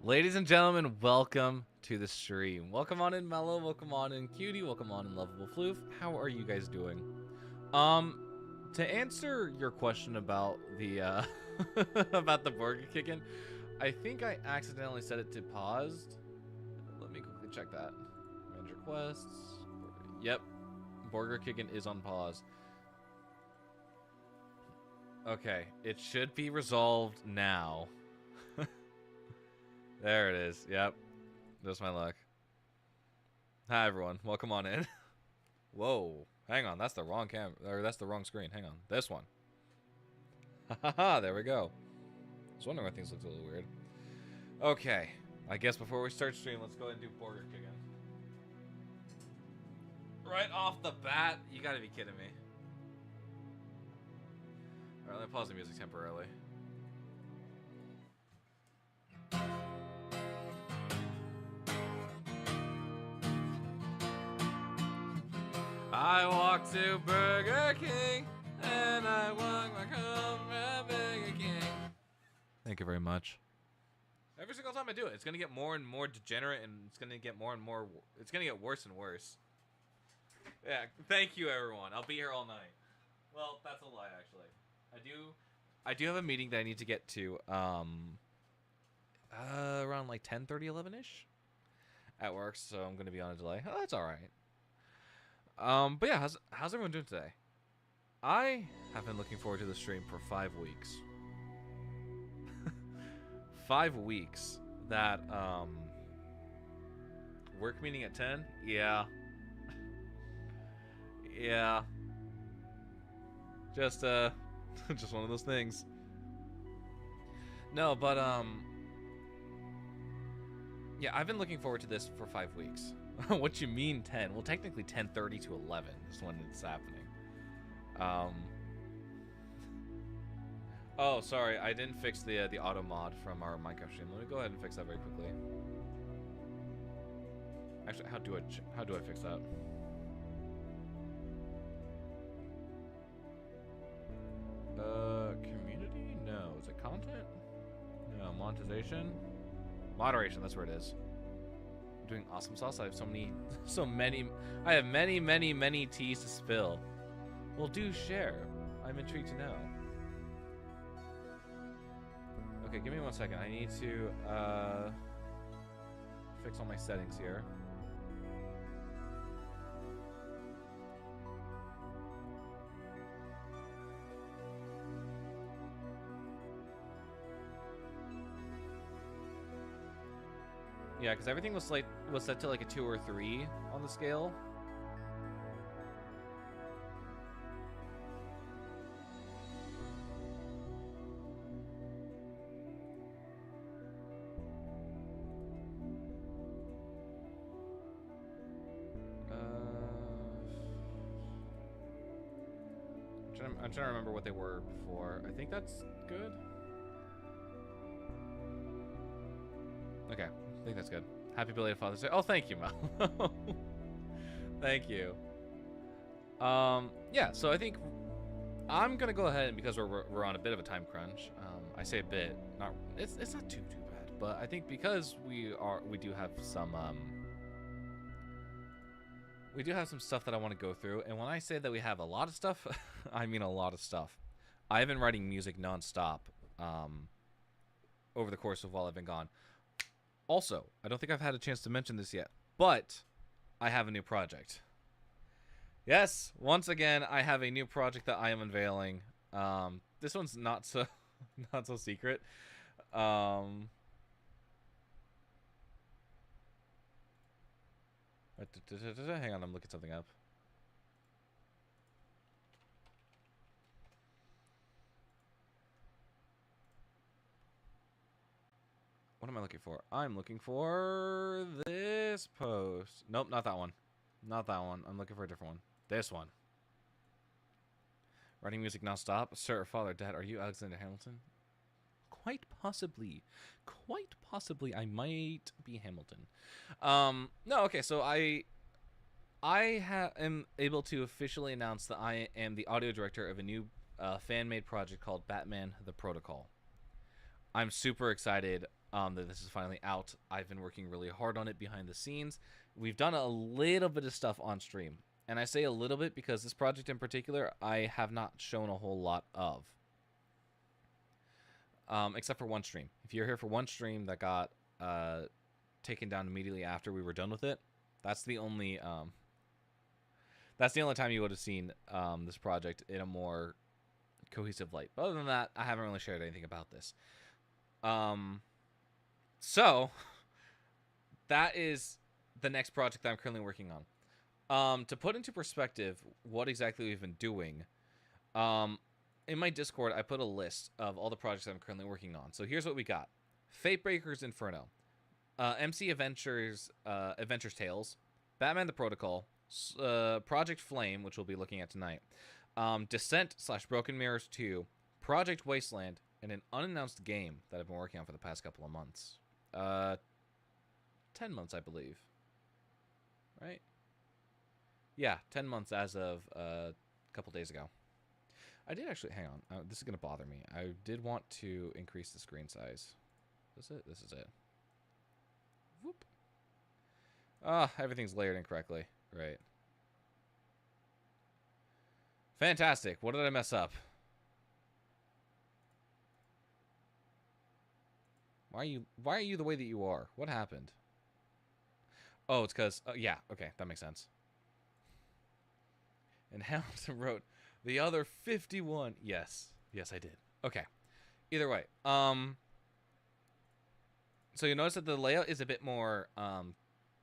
Ladies and gentlemen, welcome to the stream. Welcome on in Mellow, welcome on in Cutie, welcome on in Lovable Floof. How are you guys doing? To answer your question about the about the burger kicking, I think I accidentally set it to paused. Let me quickly check that. Manage requests. Yep, burger kicking is on pause. Okay, it should be resolved now. There it is. Yep. Just my luck. Hi everyone. Welcome on in. Whoa. Hang on. That's the wrong camera. Or that's the wrong screen. Hang on. This one. Haha. There we go. I was wondering why things looked a little weird. Okay. I guess before we start stream, let's go ahead and do burger kicking. Right off the bat? You gotta be kidding me. Alright, let me pause the music temporarily. I walk to Burger King, and I walk back home from Burger King. Thank you very much. Every single time I do it, it's gonna get more and more degenerate, and it's gonna get more and more. It's gonna get worse and worse. Yeah, thank you, everyone. I'll be here all night. Well, that's a lie, actually. I do have a meeting that I need to get to. Around like 10:30, 11ish, at work, so I'm gonna be on a delay. Oh, that's all right. But yeah, how's everyone doing today? I have been looking forward to the stream for 5 weeks. 5 weeks. That, work meeting at 10? Yeah. Yeah. Just, just one of those things. No, but, yeah, I've been looking forward to this for 5 weeks. What you mean 10? Well, technically 10:30 to 11 is when it's happening. Oh, sorry, I didn't fix the auto mod from our Minecraft stream. Let me go ahead and fix that very quickly. Actually, how do I fix that? Community? No. Is it content? No. Monetization? Moderation. That's where it is. Doing awesome sauce. I have I have many teas to spill. Well, do share. I'm intrigued to know. Okay, give me 1 second. I need to fix all my settings here. Yeah, because everything was set to like a 2 or 3 on the scale. I'm trying to remember what they were before. I think that's good. Okay. I think that's good. Happy belated Father's Day. Oh, thank you, Mel. Thank you. Yeah, so I think I'm gonna go ahead, and because we're on a bit of a time crunch. I say a bit, not it's not too bad, but I think because we do have some stuff that I want to go through, and when I say that we have a lot of stuff, I mean a lot of stuff. I've been writing music nonstop over the course of while I've been gone. Also, I don't think I've had a chance to mention this yet, but I have a new project. Yes, once again, I have a new project that I am unveiling. This one's not so secret. Hang on, I'm looking something up. What am I looking for? I'm looking for this post. Nope, not that one. Not that one. I'm looking for a different one. This one. Writing music nonstop. Sir, father, dad, are you Alexander Hamilton? Quite possibly. Quite possibly I might be Hamilton. No, okay, so I am able to officially announce that I am the audio director of a new fan-made project called Batman: The Protocol. I'm super excited. that this is finally out. I've been working really hard on it behind the scenes. We've done a little bit of stuff on stream. And I say a little bit because this project in particular, I have not shown a whole lot of. Except for one stream. If you're here for one stream that got taken down immediately after we were done with it, that's the only time you would have seen this project in a more cohesive light. But other than that, I haven't really shared anything about this. So that is the next project that I'm currently working on. To put into perspective what exactly we've been doing, in my Discord, I put a list of all the projects that I'm currently working on. So here's what we got. Fatebreaker's Inferno, MC Adventures Tales, Batman the Protocol, Project Flame, which we'll be looking at tonight, Descent / Broken Mirrors 2, Project Wasteland, and an unannounced game that I've been working on for the past couple of months. 10 months, I believe. Right? Yeah, 10 months as of a couple days ago. I did actually, hang on, this is going to bother me. I did want to increase the screen size. Is it? This is it. Whoop. Everything's layered incorrectly. Right. Fantastic. What did I mess up? Why are you the way that you are? What happened? Oh, it's because, yeah, okay, that makes sense. And Hamilton wrote, the other 51. Yes. Yes, I did. Okay. Either way. So you notice that the layout is a bit more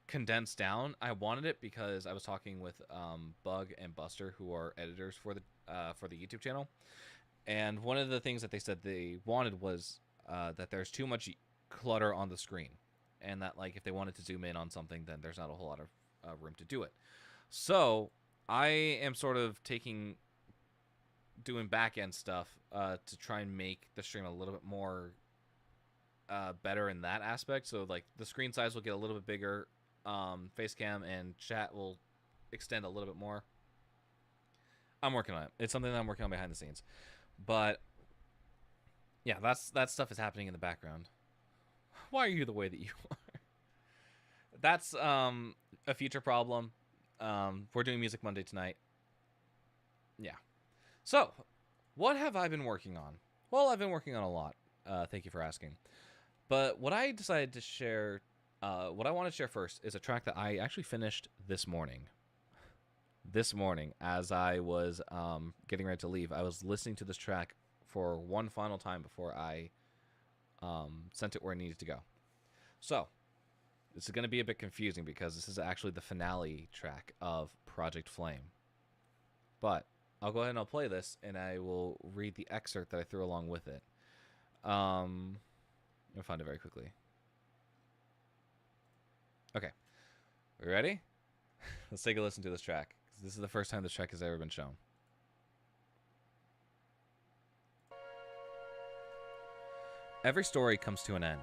condensed down. I wanted it because I was talking with Bug and Buster, who are editors for the YouTube channel. And one of the things that they said they wanted was that there's too much clutter on the screen. And that, like, if they wanted to zoom in on something, then there's not a whole lot of room to do it. So I am sort of doing back-end stuff to try and make the stream a little bit more better in that aspect. So, like, the screen size will get a little bit bigger. Face cam and chat will extend a little bit more. I'm working on it. It's something that I'm working on behind the scenes. But yeah, that stuff is happening in the background. Why are you the way that you are? That's a future problem. We're doing Music Monday tonight. Yeah. So, what have I been working on? Well, I've been working on a lot. Thank you for asking. But what I decided to share, what I want to share first is a track that I actually finished this morning. This morning, as I was getting ready to leave, I was listening to this track for one final time before I sent it where it needed to go. So, this is going to be a bit confusing because this is actually the finale track of Project Flame. But I'll go ahead and I'll play this, and I will read the excerpt that I threw along with it. I'll find it very quickly. Okay. We ready? Let's take a listen to this track. This is the first time this track has ever been shown. Every story comes to an end.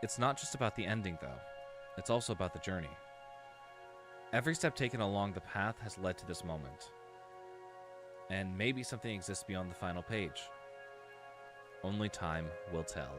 It's not just about the ending, though. It's also about the journey. Every step taken along the path has led to this moment. And maybe something exists beyond the final page. Only time will tell.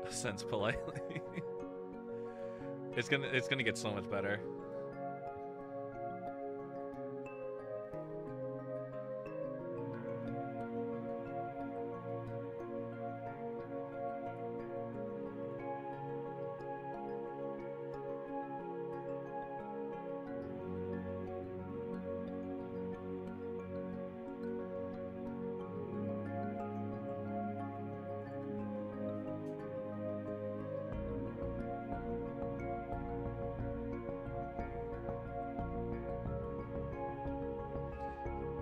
Sense politely. It's gonna get so much better.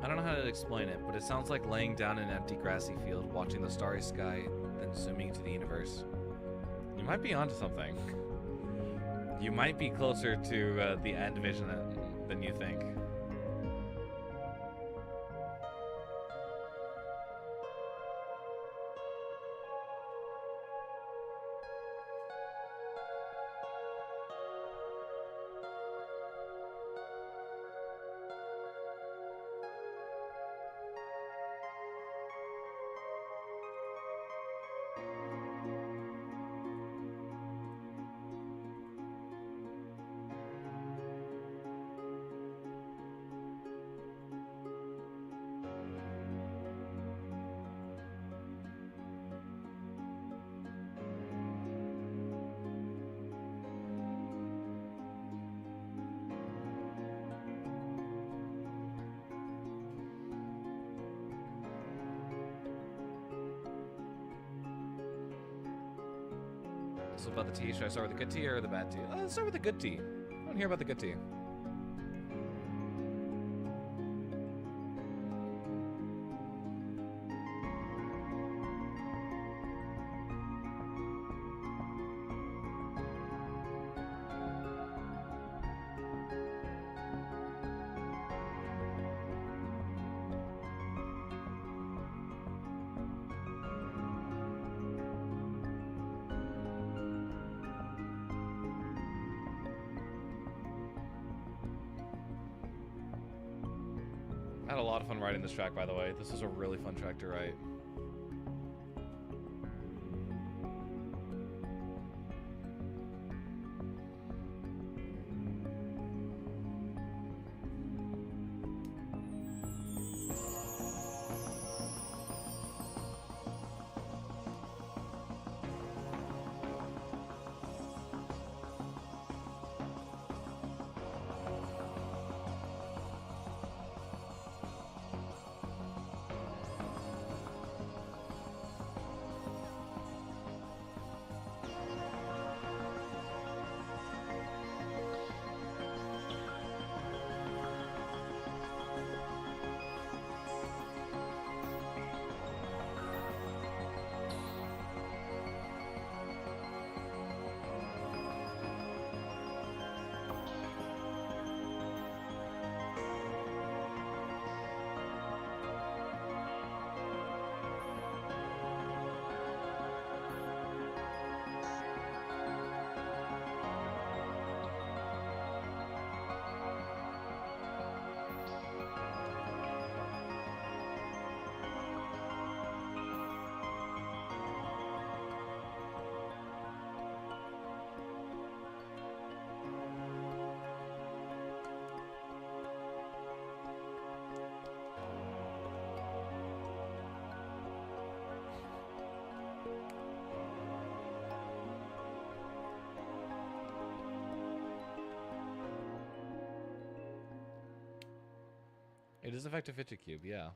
I don't know how to explain it, but it sounds like laying down in an empty grassy field, watching the starry sky, then zooming into the universe. You might be onto something. You might be closer to the end vision than you think. So about the tea, should I start with the good tea or the bad tea? Let's start with the good tea. I want to hear about the good tea. I had a lot of fun writing this track, by the way. This was a really fun track to write. It is effective Fidget Cube, yeah.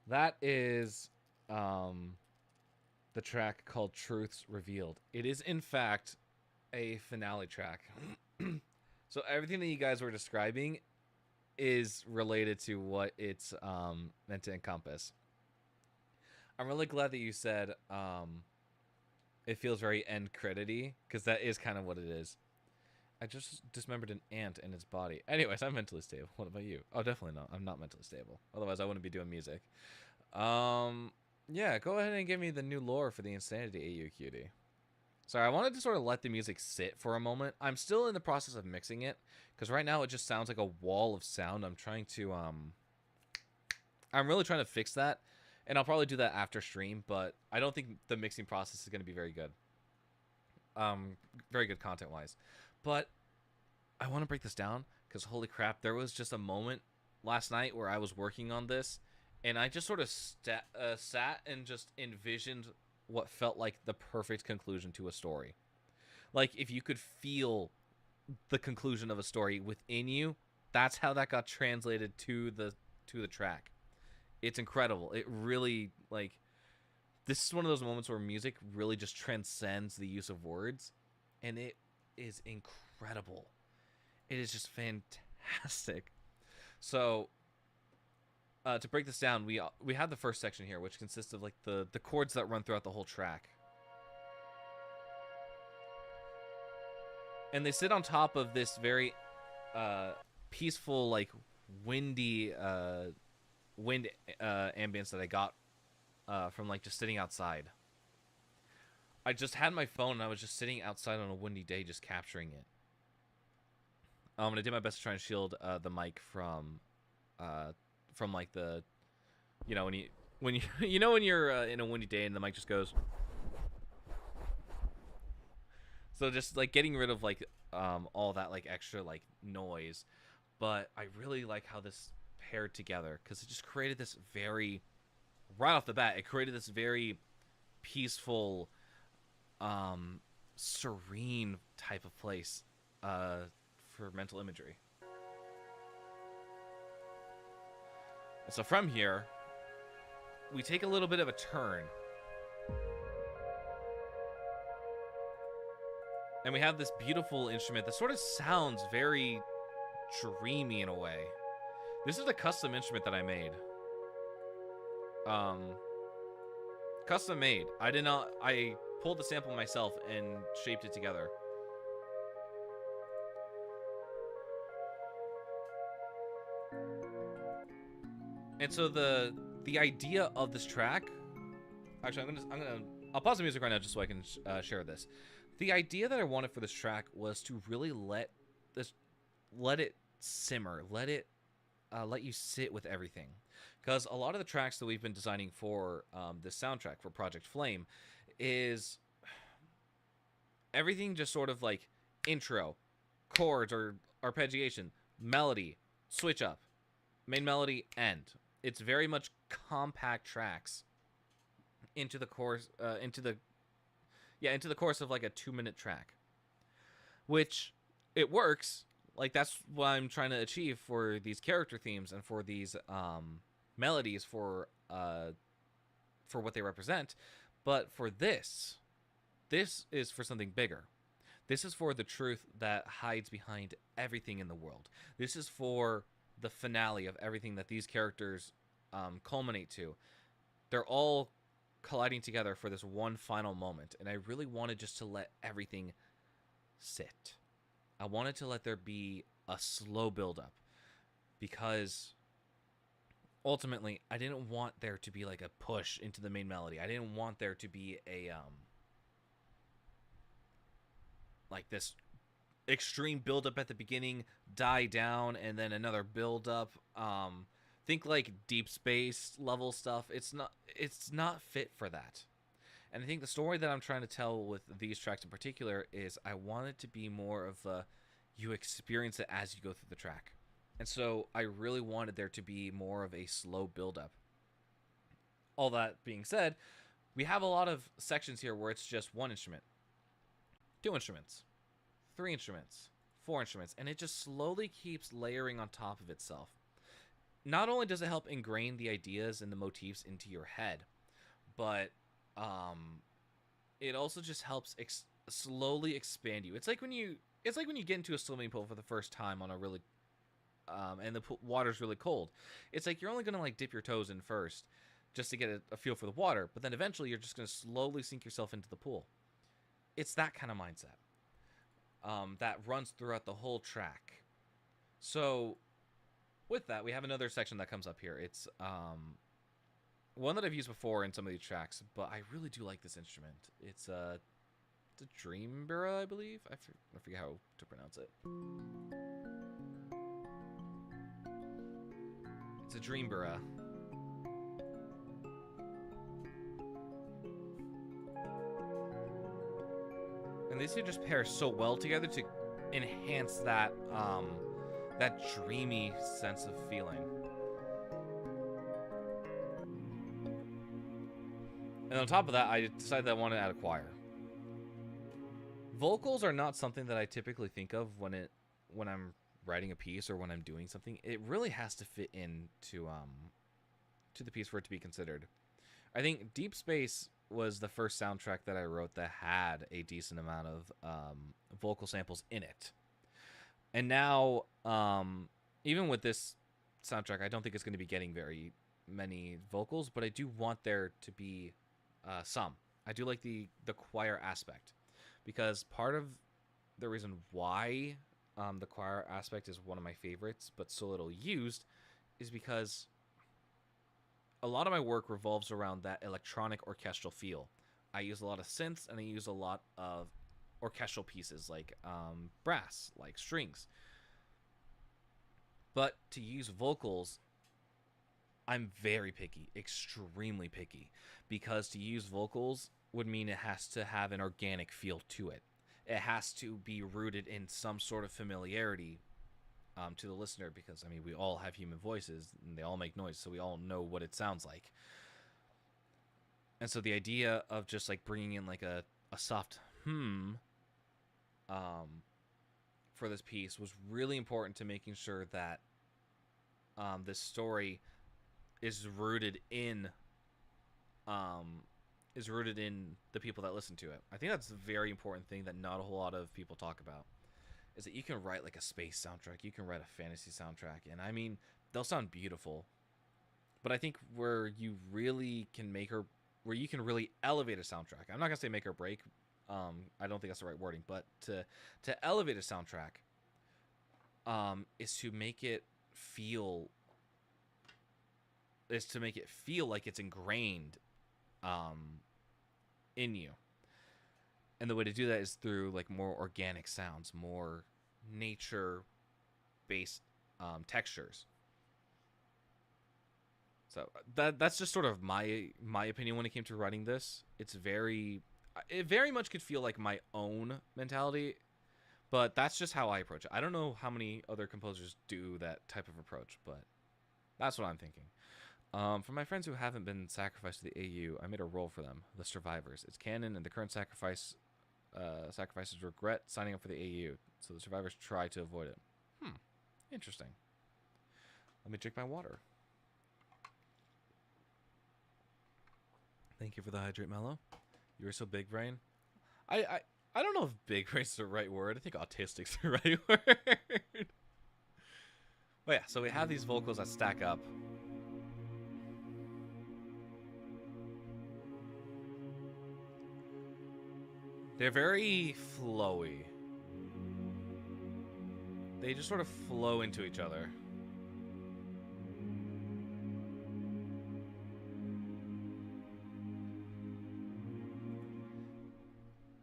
That is the track called Truths Revealed. It is, in fact, a finale track. So everything that you guys were describing is related to what it's meant to encompass. I'm really glad that you said it feels very end credity, because that is kind of what it is. I just dismembered an ant in its body. Anyways, I'm mentally stable. What about you? Oh, definitely not. I'm not mentally stable. Otherwise, I wouldn't be doing music. Yeah, go ahead and give me the new lore for the Insanity AU Cutie. Sorry, I wanted to sort of let the music sit for a moment. I'm still in the process of mixing it, because right now it just sounds like a wall of sound. I'm trying to, I'm really trying to fix that, and I'll probably do that after stream, but I don't think the mixing process is going to be very good. Very good content-wise. But I want to break this down, because holy crap, there was just a moment last night where I was working on this, and I just sort of sat and just envisioned what felt like the perfect conclusion to a story. Like, if you could feel the conclusion of a story within you, that's how that got translated to the track. It's incredible. It really, like, this is one of those moments where music really just transcends the use of words, and it is incredible. It is just fantastic. So to break this down, we have the first section here, which consists of like the chords that run throughout the whole track, and they sit on top of this very peaceful, like windy wind ambience that I got from like just sitting outside. I just had my phone and I was just sitting outside on a windy day, just capturing it. And I did my best to try and shield the mic from like the, you know, when you you know when you're in a windy day and the mic just goes. So just like getting rid of like all that like extra like noise, but I really like how this paired together because it just created this very, right off the bat, it created this very peaceful, serene type of place for mental imagery. So from here, we take a little bit of a turn. And we have this beautiful instrument that sort of sounds very dreamy in a way. This is a custom instrument that I made. Custom made. I pulled the sample myself and shaped it together. And so the idea of this track, actually I'll pause the music right now just so I can share this. The idea that I wanted for this track was to really let it simmer, let you sit with everything, because a lot of the tracks that we've been designing for this soundtrack for Project Flame is everything just sort of like intro, chords or arpeggiation, melody, switch up, main melody, end. It's very much compact tracks into the course into the course of like a 2-minute track, which it works. Like that's what I'm trying to achieve for these character themes and for these melodies for what they represent. But for this is for something bigger. This is for the truth that hides behind everything in the world. This is for the finale of everything that these characters culminate to. They're all colliding together for this one final moment, and I really wanted just to let everything sit. I wanted to let there be a slow build-up, because ultimately I didn't want there to be like a push into the main melody. I didn't want there to be a like this extreme build-up at the beginning, die down, and then another build-up. Think like Deep Space level stuff. It's not fit for that. And I think the story that I'm trying to tell with these tracks in particular is I want it to be more of you experience it as you go through the track. And so I really wanted there to be more of a slow build-up. All that being said, we have a lot of sections here where it's just one instrument, 2 instruments, 3 instruments, 4 instruments, and it just slowly keeps layering on top of itself. Not only does it help ingrain the ideas and the motifs into your head, but it also just helps slowly expand you. It's like when you get into a swimming pool for the first time on a really and the water's really cold. It's like you're only gonna like dip your toes in first just to get a feel for the water, but then eventually you're just gonna slowly sink yourself into the pool. It's that kind of mindset that runs throughout the whole track. So with that, we have another section that comes up here. It's one that I've used before in some of these tracks, but I really do like this instrument. It's a Dreambura, I believe. I forget how to pronounce it. It's a Dreambura. And these two just pair so well together to enhance that that dreamy sense of feeling. And on top of that, I decided that I wanted to add a choir. Vocals are not something that I typically think of when I'm writing a piece or when I'm doing something. It really has to fit into to the piece for it to be considered. I think Deep Space was the first soundtrack that I wrote that had a decent amount of vocal samples in it. And now, even with this soundtrack, I don't think it's going to be getting very many vocals, but I do want there to be some. I do like the choir aspect, because part of the reason why the choir aspect is one of my favorites, but so little used, is because a lot of my work revolves around that electronic orchestral feel. I use a lot of synths, and I use a lot of orchestral pieces like brass, like strings. But to use vocals, I'm very picky, extremely picky, because to use vocals would mean it has to have an organic feel to it. It has to be rooted in some sort of familiarity to the listener, because, I mean, we all have human voices, and they all make noise, so we all know what it sounds like. And so the idea of just, like, bringing in, like, a soft for this piece was really important to making sure that this story is rooted in the people that listen to it. I think that's a very important thing that not a whole lot of people talk about, is that you can write like a space soundtrack, you can write a fantasy soundtrack, and I mean, they'll sound beautiful, but I think where you can really elevate a soundtrack, I'm not gonna say make or break, I don't think that's the right wording, but to elevate a soundtrack is to make it feel like it's ingrained in you. And the way to do that is through like more organic sounds, more nature based textures. So that's just sort of my opinion when it came to writing this. It very much could feel like my own mentality, but that's just how I approach it. I don't know how many other composers do that type of approach, but that's what I'm thinking. For my friends who haven't been sacrificed to the AU, I made a role for them, the survivors. It's canon, and the current sacrifices regret signing up for the AU, so the survivors try to avoid it. Interesting. Let me drink my water. Thank you for the hydrate, Mellow. You were so big brain. I don't know if big brain's the right word. I think autistic's the right word. But yeah, so we have these vocals that stack up. They're very flowy. They just sort of flow into each other.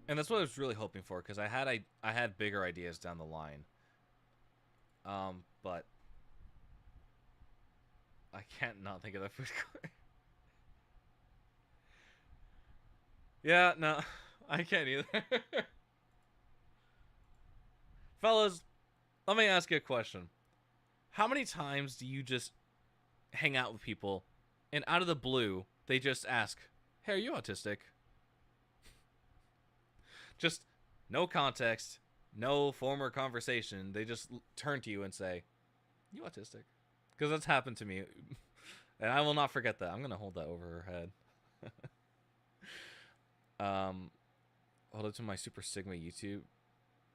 And that's what I was really hoping for, because I had bigger ideas down the line. But I can't not think of that food court. Yeah, no, I can't either. Fellas, let me ask you a question. How many times do you just hang out with people, and out of the blue, they just ask, "Hey, are you autistic?" Just no context, no former conversation. They just turn to you and say, "You autistic?" Because that's happened to me. And I will not forget that. I'm going to hold that over her head. Hold up to my Super Sigma YouTube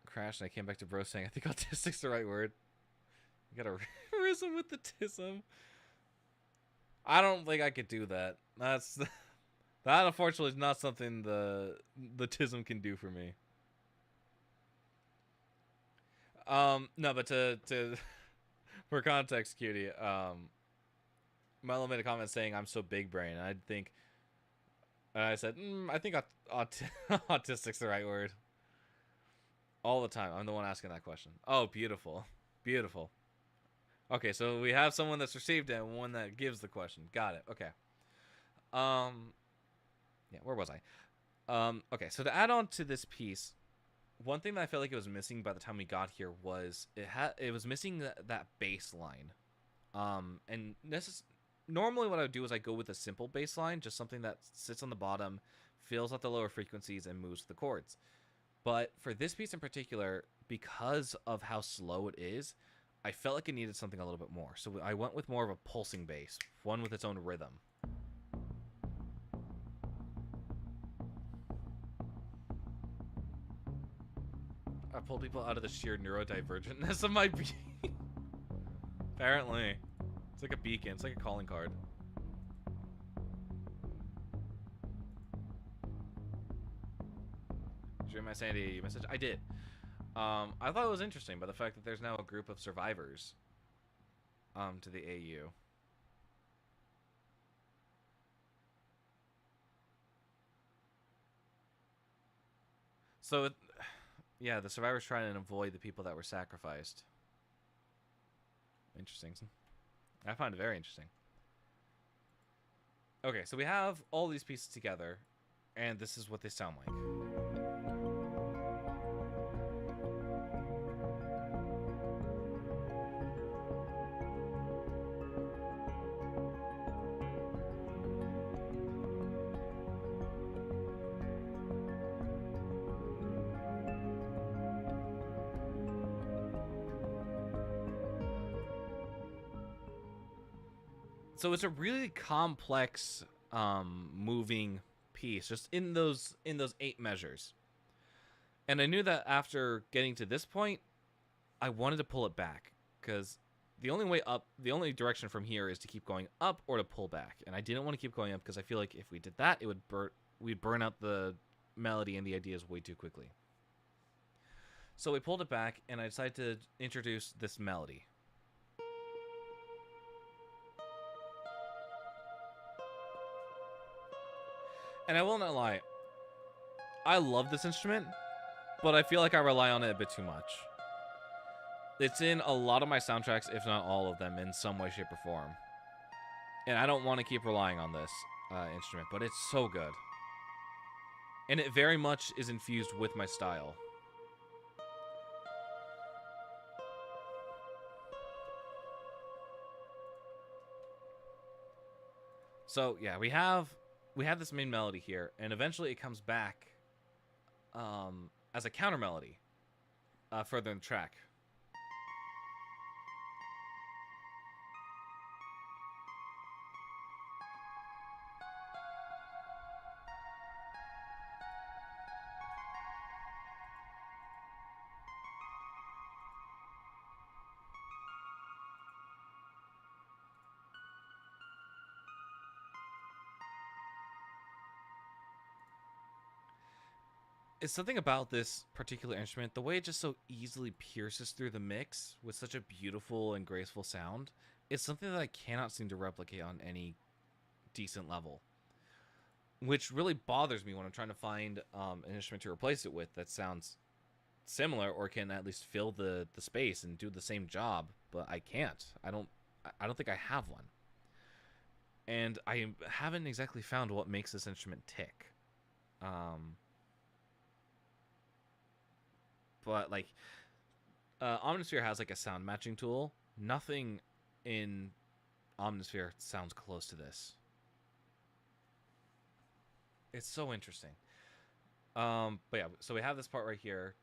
crashed, and I came back to bro saying, I think autistic's the right word. You gotta rhythm with the tism. I don't think I could do that. That unfortunately is not something the tism can do for me. No, but to for context, Cutie, Milo made a comment saying I'm so big brain, and I said, I think autistic's the right word. All the time. I'm the one asking that question. Oh, beautiful. Beautiful. Okay, so we have someone that's received it and one that gives the question. Got it. Okay. Yeah, where was I? Okay, so to add on to this piece, one thing that I felt like it was missing by the time we got here was it was missing that bass line. And normally what I would do is I go with a simple bass line, just something that sits on the bottom, fills out the lower frequencies, and moves the chords. But for this piece in particular, because of how slow it is, I felt like it needed something a little bit more. So I went with more of a pulsing bass, one with its own rhythm. I pulled people out of the sheer neurodivergentness of my being. Apparently. It's like a beacon. It's like a calling card. Did you read my sanity message? I did. I thought it was interesting by the fact that there's now a group of survivors to the AU. So, yeah, the survivors trying to avoid the people that were sacrificed. Interesting. I find it very interesting. Okay, so we have all these pieces together, and this is what they sound like. So it's a really complex moving piece, just in those 8 measures. And I knew that after getting to this point, I wanted to pull it back, because the only way up, the only direction from here is to keep going up or to pull back. And I didn't want to keep going up because I feel like if we did that, it would we'd burn out the melody and the ideas way too quickly. So we pulled it back, and I decided to introduce this melody. And I will not lie, I love this instrument, but I feel like I rely on it a bit too much. It's in a lot of my soundtracks, if not all of them, in some way, shape, or form. And I don't want to keep relying on this instrument, but it's so good. And it very much is infused with my style. So, yeah, we have this main melody here, and eventually it comes back as a counter melody further in the track. It's something about this particular instrument, the way it just so easily pierces through the mix with such a beautiful and graceful sound. It's something that I cannot seem to replicate on any decent level, which really bothers me when I'm trying to find an instrument to replace it with that sounds similar or can at least fill the space and do the same job, but I can't. I don't think I have one. And I haven't exactly found what makes this instrument tick. But like Omnisphere has like a sound matching tool. Nothing in Omnisphere sounds close to this. It's so interesting. But yeah, so we have this part right here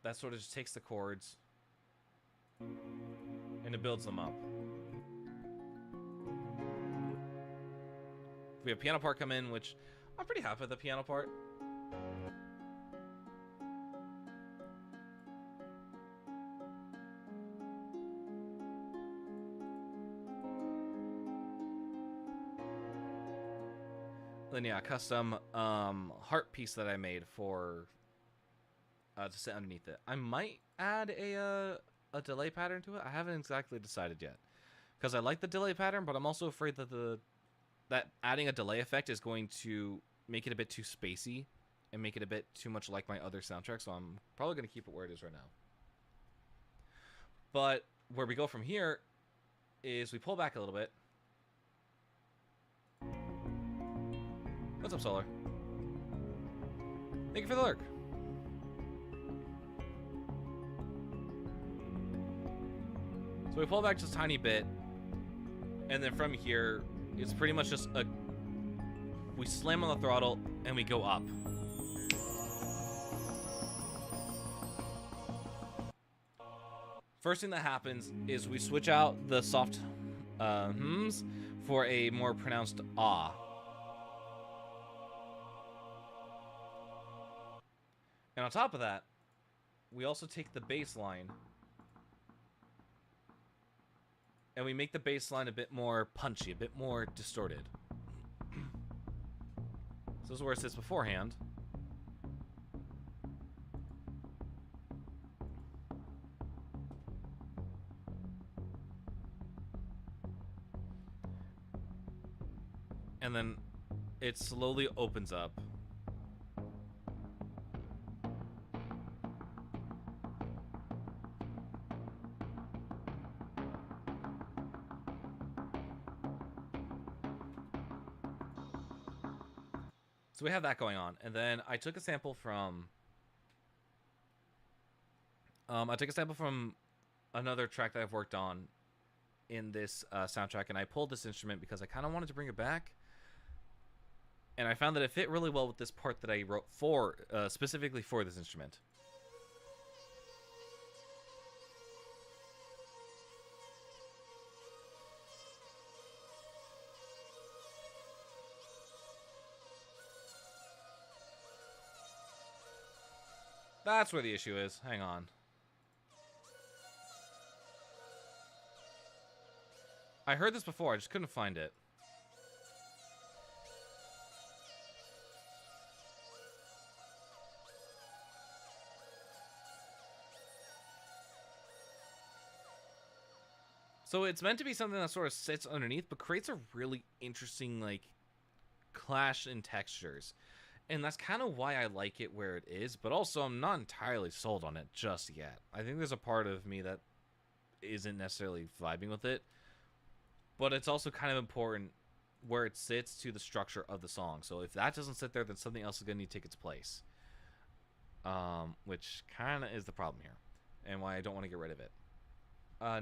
that sort of just takes the chords and it builds them up. We have piano part come in, which I'm pretty happy with the piano part. Then yeah, custom heart piece that I made for to sit underneath it. I might add a delay pattern to it. I haven't exactly decided yet, because I like the delay pattern, but I'm also afraid that that adding a delay effect is going to make it a bit too spacey and make it a bit too much like my other soundtrack. So I'm probably going to keep it where it is right now. But where we go from here is we pull back a little bit. What's up, Solar? Thank you for the lurk. So we pull back just a tiny bit, and then from here, it's pretty much just we slam on the throttle, and we go up. First thing that happens is we switch out the soft hms for a more pronounced ah. And on top of that, we also take the bass line and we make the bass line a bit more punchy, a bit more distorted. So this is where it sits beforehand. And then it slowly opens up. So we have that going on, and then I took a sample from another track that I've worked on in this soundtrack, and I pulled this instrument because I kind of wanted to bring it back, and I found that it fit really well with this part that I wrote for specifically for this instrument. That's where the issue is. Hang on. I heard this before, I just couldn't find it. So it's meant to be something that sort of sits underneath, but creates a really interesting, like, clash in textures. And that's kind of why I like it where it is, but also I'm not entirely sold on it just yet. I think there's a part of me that isn't necessarily vibing with it, but it's also kind of important where it sits to the structure of the song. So if that doesn't sit there, then something else is going to need to take its place. Which kind of is the problem here, and why I don't want to get rid of it.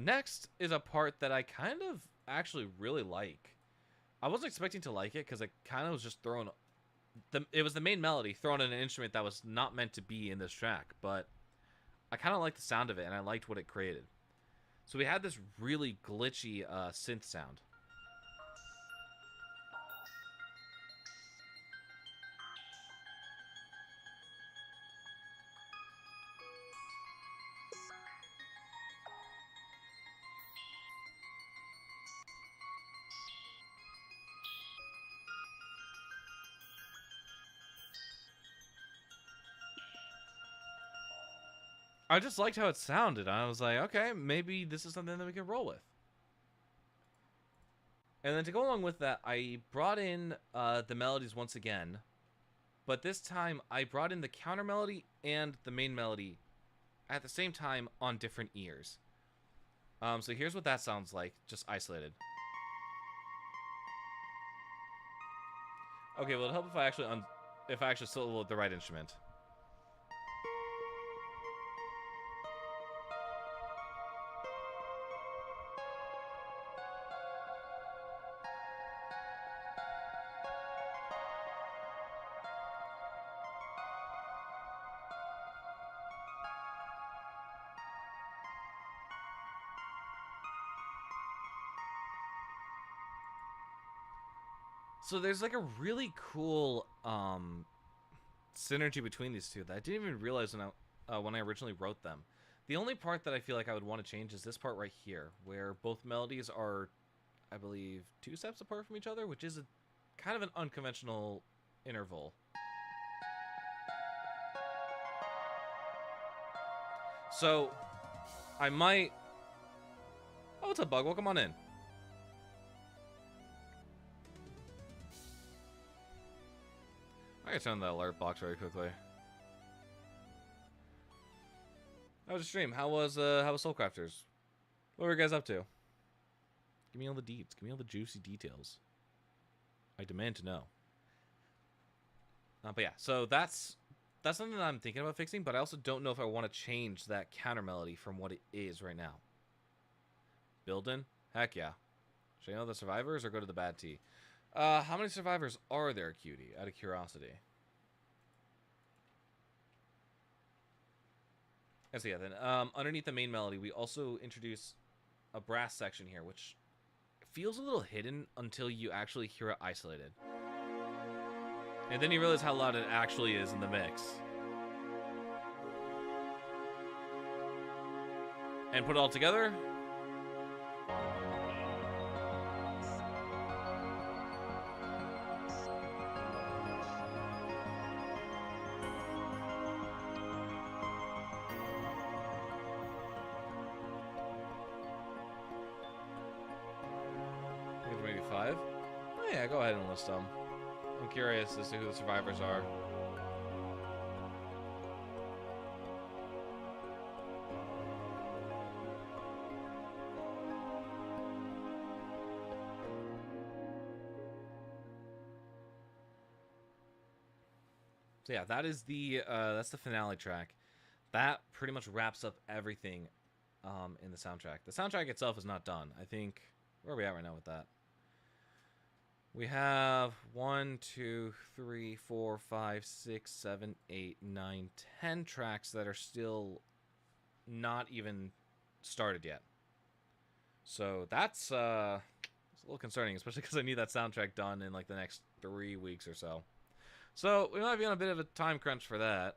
Next is a part that I kind of actually really like. I wasn't expecting to like it because it kind of was just thrown... It was the main melody thrown in an instrument that was not meant to be in this track, but I kind of liked the sound of it, and I liked what it created. So we had this really glitchy synth sound. I just liked how it sounded. I was like, okay, maybe this is something that we can roll with. And then to go along with that, I brought in the melodies once again. But this time, I brought in the counter melody and the main melody at the same time on different ears. So here's what that sounds like, just isolated. Okay, well, it'll help if I actually solo the right instrument. So there's like a really cool synergy between these two that I didn't even realize when I originally wrote them. The only part that I feel like I would want to change is this part right here, where both melodies are, I believe, 2 steps apart from each other, which is a kind of an unconventional interval. So I might... Oh, what's up, Bug? Welcome on in. I gotta turn on the alert box very quickly. How was the stream? How was Soulcrafters? What were you guys up to? Give me all the deets. Give me all the juicy details. I demand to know. But yeah, so that's something that I'm thinking about fixing, but I also don't know if I want to change that counter melody from what it is right now. Building? Heck yeah. Should I know the survivors or go to the bad tea? How many survivors are there, Cutie? Out of curiosity. And so yeah, then underneath the main melody, we also introduce a brass section here, which feels a little hidden until you actually hear it isolated. And then you realize how loud it actually is in the mix. And put it all together. 5? Oh yeah, go ahead and list them. I'm curious as to who the survivors are. So yeah, that is that's the finale track. That pretty much wraps up everything in the soundtrack. The soundtrack itself is not done. I think, where are we at right now with that? We have 1, 2, 3, 4, 5, 6, 7, 8, 9, 10 tracks that are still not even started yet. So that's it's a little concerning, especially because I need that soundtrack done in like the next 3 weeks or so. So we might be on a bit of a time crunch for that.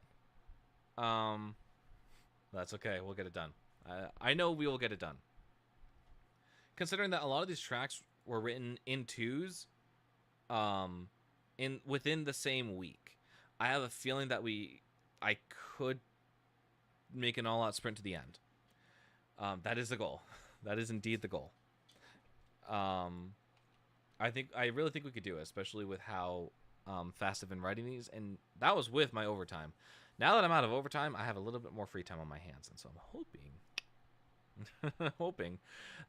That's okay. We'll get it done. I know we will get it done. Considering that a lot of these tracks were written in twos, within the same week, I have a feeling that I could make an all-out sprint to the end. That is the goal. That is indeed the goal. I really think we could do it, especially with how fast I've been writing these, and that was with my overtime. Now that I'm out of overtime, I have a little bit more free time on my hands, and so I'm hoping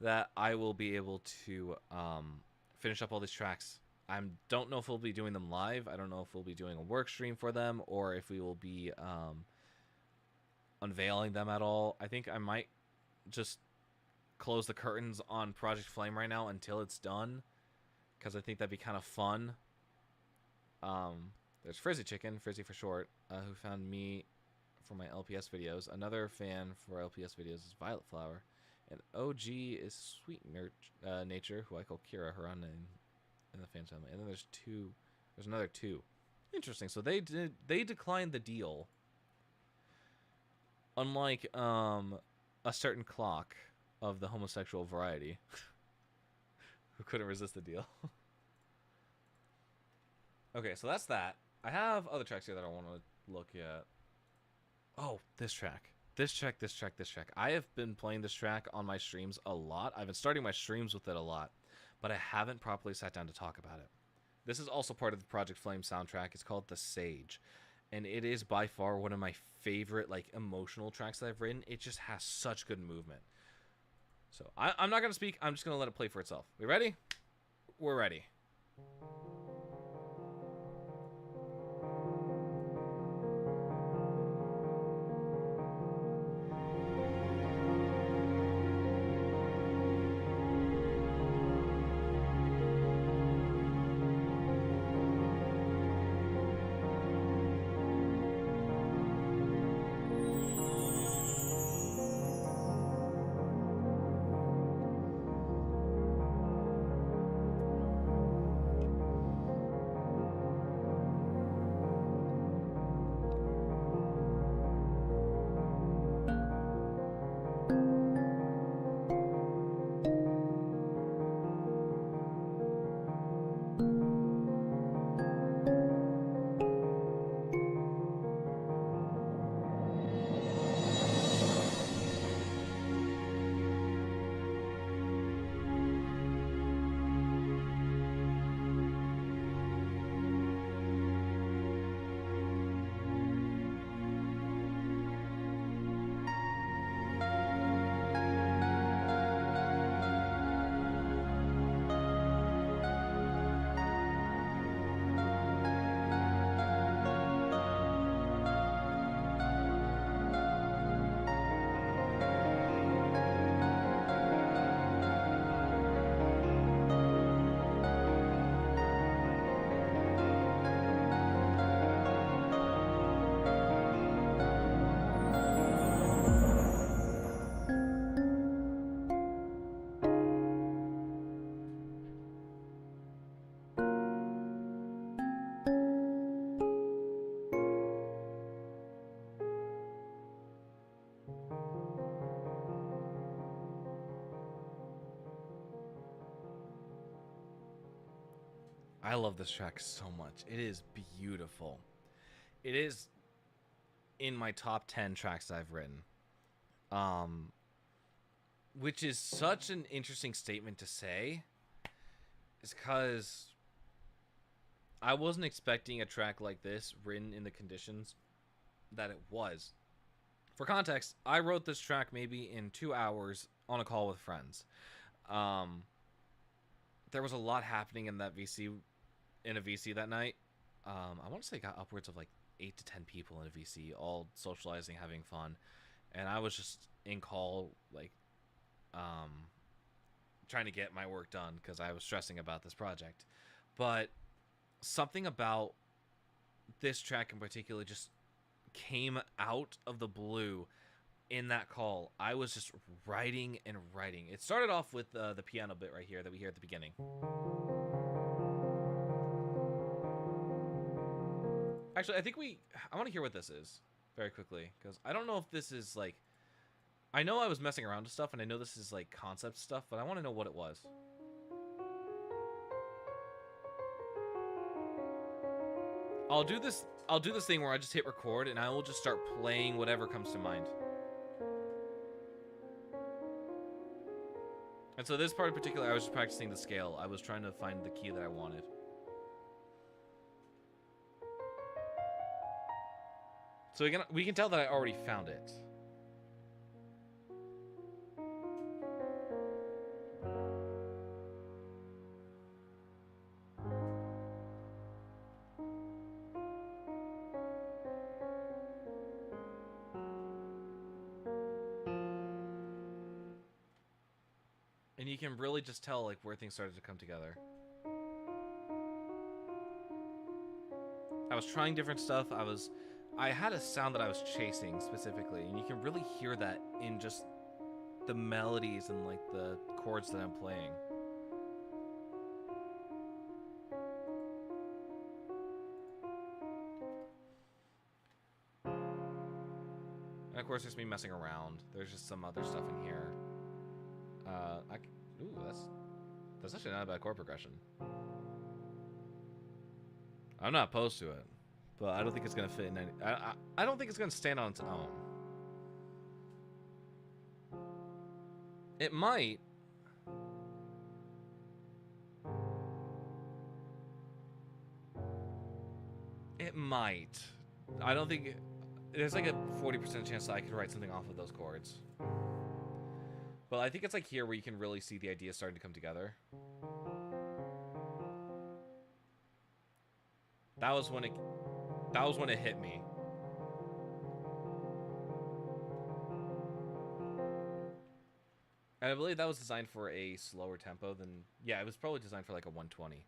that I will be able to finish up all these tracks. I don't know if we'll be doing them live. I don't know if we'll be doing a work stream for them, or if we will be unveiling them at all. I think I might just close the curtains on Project Flame right now until it's done, because I think that'd be kind of fun. There's Frizzy Chicken, Frizzy for short, who found me for my LPS videos. Another fan for LPS videos is Violet Flower, and OG is Sweet Nature, who I call Kira, her own name in the fan family. And then there's another 2. Interesting. So they declined the deal. Unlike a certain clock of the homosexual variety, who couldn't resist the deal. Okay, so that's that. I have other tracks here that I want to look at. Oh, this track. This track. I have been playing this track on my streams a lot. I've been starting my streams with it a lot, but I haven't properly sat down to talk about it. This is also part of the Project Flame soundtrack. It's called The Sage, and it is by far one of my favorite, like, emotional tracks that I've written. It just has such good movement. So I'm not going to speak. I'm just going to let it play for itself. We ready? We're ready. I love this track so much. It is beautiful. It is in my top 10 tracks I've written. Which is such an interesting statement to say, is because I wasn't expecting a track like this written in the conditions that it was. For context, I wrote this track maybe in 2 hours on a call with friends. There was a lot happening in that VC, in a VC that night. I want to say it got upwards of like 8 to 10 people in a VC, all socializing, having fun, and I was just in call, like, trying to get my work done because I was stressing about this project. But something about this track in particular just came out of the blue in that call. I was just writing and writing. It started off with the piano bit right here that we hear at the beginning. Actually, I want to hear what this is very quickly, because I don't know if this is like, I know I was messing around with stuff, and I know this is like concept stuff, but I want to know what it was. I'll do this thing where I just hit record, and I will just start playing whatever comes to mind. And so this part in particular, I was just practicing the scale. I was trying to find the key that I wanted. So we can tell that I already found it. And you can really just tell like where things started to come together. I was trying different stuff. I had a sound that I was chasing specifically, and you can really hear that in just the melodies and like the chords that I'm playing. And of course, there's me messing around. There's just some other stuff in here. Ooh, that's actually not a bad chord progression. I'm not opposed to it, but I don't think it's gonna fit in any. I don't think it's gonna stand on its own. It might. It might. I don't think. There's like a 40% chance that I could write something off of those chords. But I think it's like here where you can really see the idea starting to come together. That was when it hit me. And I believe that was designed for a slower tempo than, yeah, it was probably designed for like a 120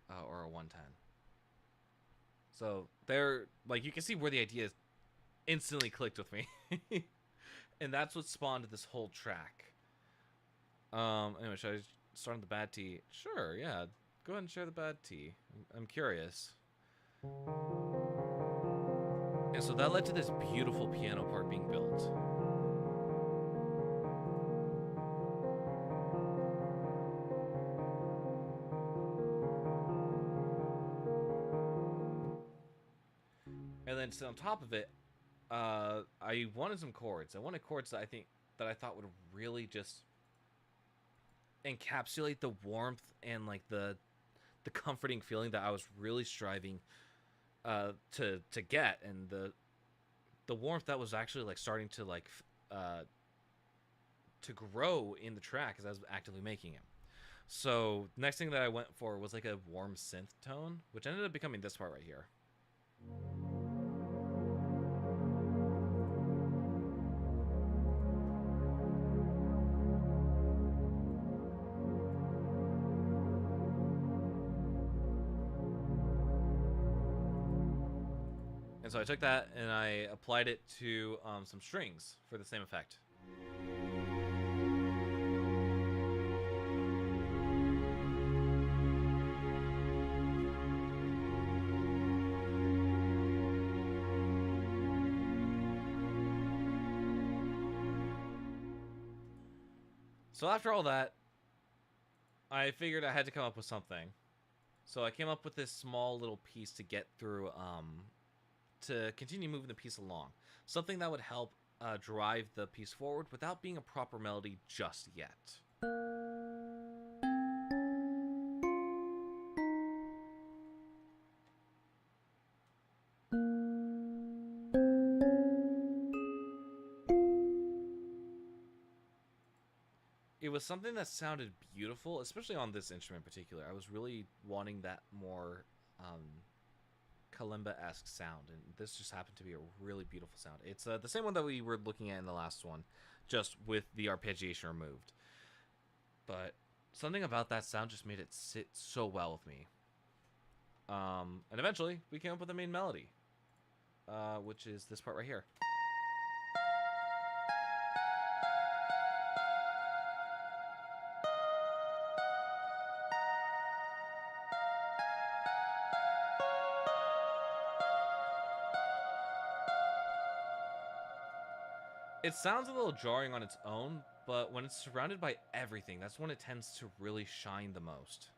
or a 110. So there, like, you can see where the idea instantly clicked with me. And that's what spawned this whole track. Anyway, should I start on the bad tea? Sure, yeah. Go ahead and share the bad tea. I'm curious. And so that led to this beautiful piano part being built. And then so on top of it, I wanted some chords. I wanted chords that I thought would really just encapsulate the warmth and like the comforting feeling that I was really striving to get, and the warmth that was actually like starting to like to grow in the track as I was actively making it. So next thing that I went for was like a warm synth tone, which ended up becoming this part right here. And so I took that and I applied it to some strings for the same effect. So after all that, I figured I had to come up with something. So I came up with this small little piece to get through, to continue moving the piece along. Something that would help drive the piece forward without being a proper melody just yet. it was something that sounded beautiful, especially on this instrument in particular. I was really wanting that more kalimba-esque sound, and this just happened to be a really beautiful sound. It's the same one that we were looking at in the last one, just with the arpeggiation removed. But something about that sound just made it sit so well with me. And eventually, we came up with the main melody, which is this part right here. It sounds a little jarring on its own, but when it's surrounded by everything, that's when it tends to really shine the most.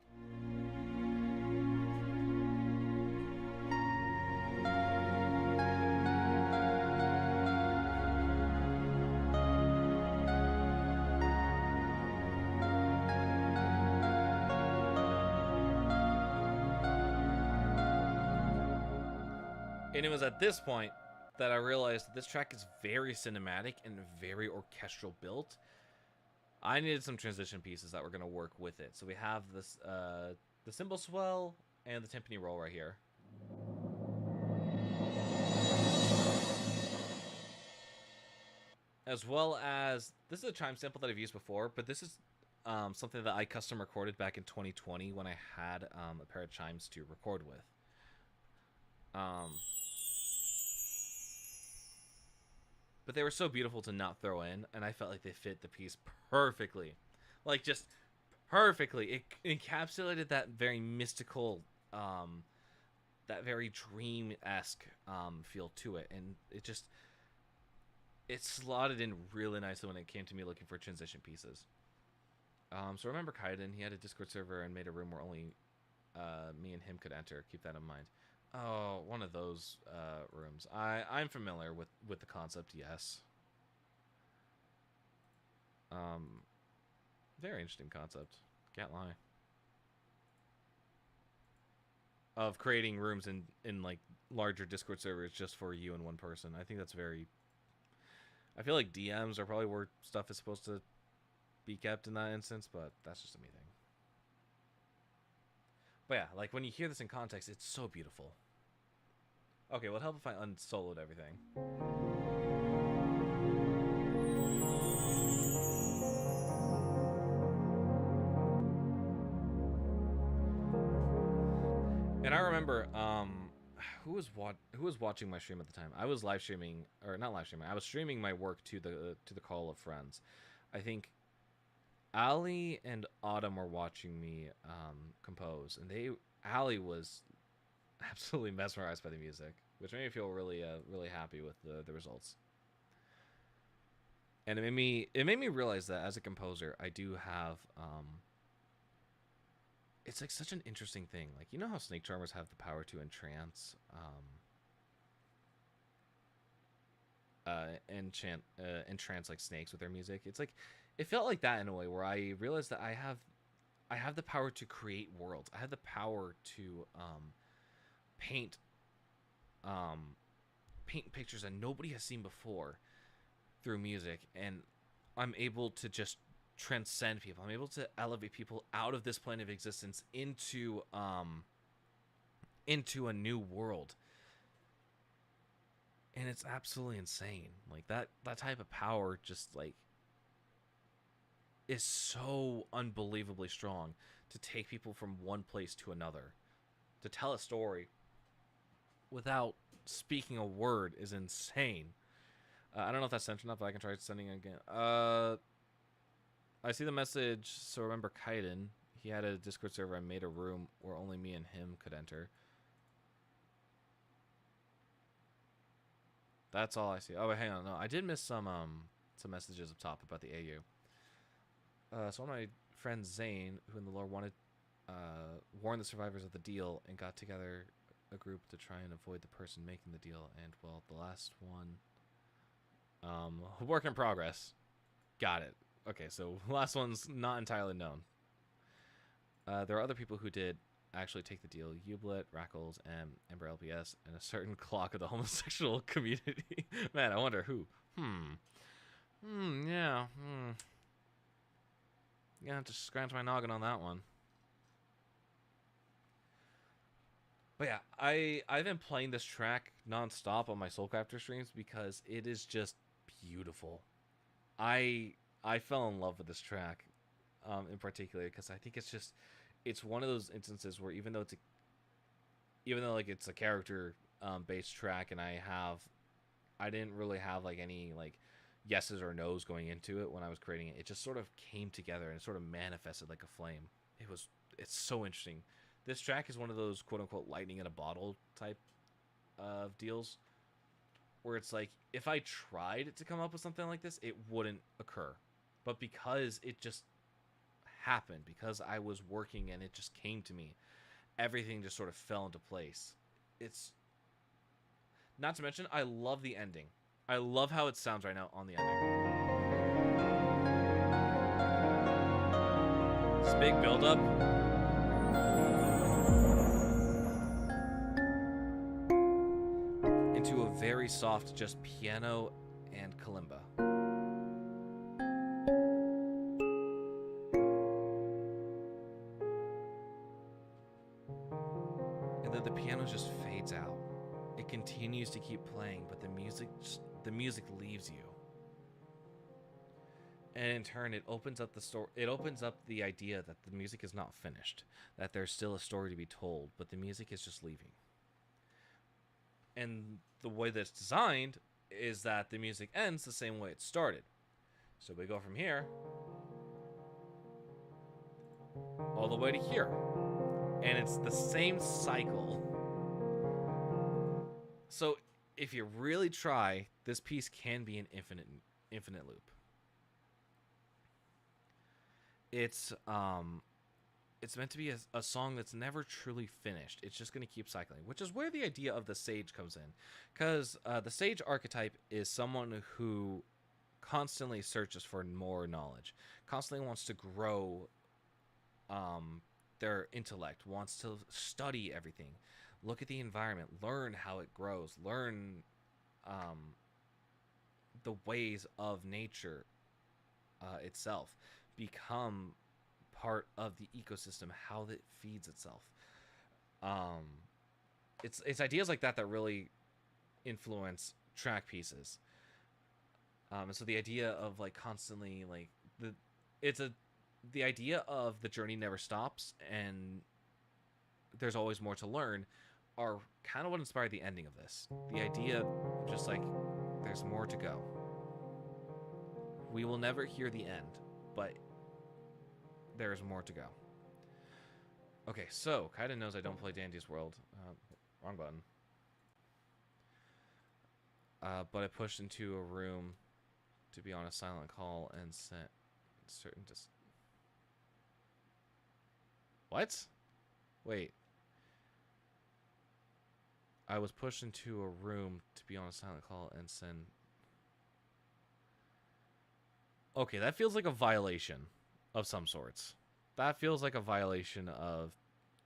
And it was at this point that I realized that this track is very cinematic and very orchestral built. I needed some transition pieces that were going to work with it. So we have this, the cymbal swell and the timpani roll right here. As well as, this is a chime sample that I've used before, but this is something that I custom recorded back in 2020 when I had a pair of chimes to record with. But they were so beautiful to not throw in, and I felt like they fit the piece perfectly. Like, just perfectly. It encapsulated that very mystical, that very dream-esque feel to it, and it slotted in really nicely when it came to me looking for transition pieces. So remember Kaiden, he had a Discord server and made a room where only me and him could enter. Keep that in mind. Oh, one of those rooms. I'm familiar with the concept, yes. Very interesting concept. Can't lie. Of creating rooms in like larger Discord servers just for you and one person. I think that's very... I feel like DMs are probably where stuff is supposed to be kept in that instance, but that's just a me thing. But yeah, like when you hear this in context, it's so beautiful. Okay, well, it'll help if I unsoloed everything. And I remember, who was watching my stream at the time? I was live streaming, or not live streaming. I was streaming my work to the call of friends. I think Ali and Autumn were watching me compose, and Ali was absolutely mesmerized by the music, which made me feel really really happy with the results. And it made me realize that as a composer, I do have it's like such an interesting thing. Like, you know how snake charmers have the power to entrance entrance like snakes with their music. It's like, it felt like that in a way, where I realized that I have the power to create worlds. I have the power to paint pictures that nobody has seen before through music, and I'm able to just transcend people. I'm able to elevate people out of this plane of existence into a new world. And it's absolutely insane. Like that type of power just like is so unbelievably strong, to take people from one place to another. To tell a story without speaking a word is insane. I don't know if that's sent enough, but I can try sending again. I see the message. So remember Kaiden, he had a Discord server. I made a room where only me and him could enter. That's all I see. Oh, wait, hang on. No, I did miss some messages up top about the AU. So one of my friends, Zane, who in the lore wanted warned the survivors of the deal and got together a group to try and avoid the person making the deal. And well, the last one, work in progress. Got it. Okay, so last one's not entirely known. There are other people who did actually take the deal. Ublet, Rackles, and Ember LPS, and a certain clock of the homosexual community. Man, I wonder who. Yeah. just scratch my noggin on that one. But yeah, I've been playing this track nonstop on my Soulcrafter streams because it is just beautiful. I fell in love with this track, in particular, because I think it's one of those instances where even though like it's a character based track, and I didn't really have like any like yeses or nos going into it when I was creating it. It just sort of came together and sort of manifested like a flame. It's so interesting. This track is one of those quote unquote lightning in a bottle type of deals where it's like if I tried to come up with something like this, it wouldn't occur. But because it just happened, because I was working and it just came to me, everything just sort of fell into place. It's not to mention I love the ending. I love how it sounds right now on the ending. This big build up. Into a very soft just piano and kalimba. And then the piano just fades out. It continues to keep playing, but the music leaves you. And in turn, it opens up the story. It opens up the idea that the music is not finished, that there's still a story to be told, but the music is just leaving. And the way that it's designed is that the music ends the same way it started. So we go from here all the way to here. And it's the same cycle. So if you really try, this piece can be an infinite loop. It's meant to be a song that's never truly finished. It's just going to keep cycling, which is where the idea of the sage comes in. Because the sage archetype is someone who constantly searches for more knowledge, constantly wants to grow their intellect, wants to study everything, look at the environment, learn how it grows, learn the ways of nature itself, become part of the ecosystem, how it feeds itself. It's ideas like that that really influence track pieces. And so the idea of like constantly like the idea of the journey never stops and there's always more to learn are kind of what inspired the ending of this. The idea just like there's more to go. We will never hear the end, but there's more to go. Okay, so Kaiden knows I don't play Dandy's World. Wrong button. But I pushed into a room to be on a silent call and sent certain What? Wait. I was pushed into a room to be on a silent call and send... Okay, that feels like a violation of some sorts. That feels like a violation of,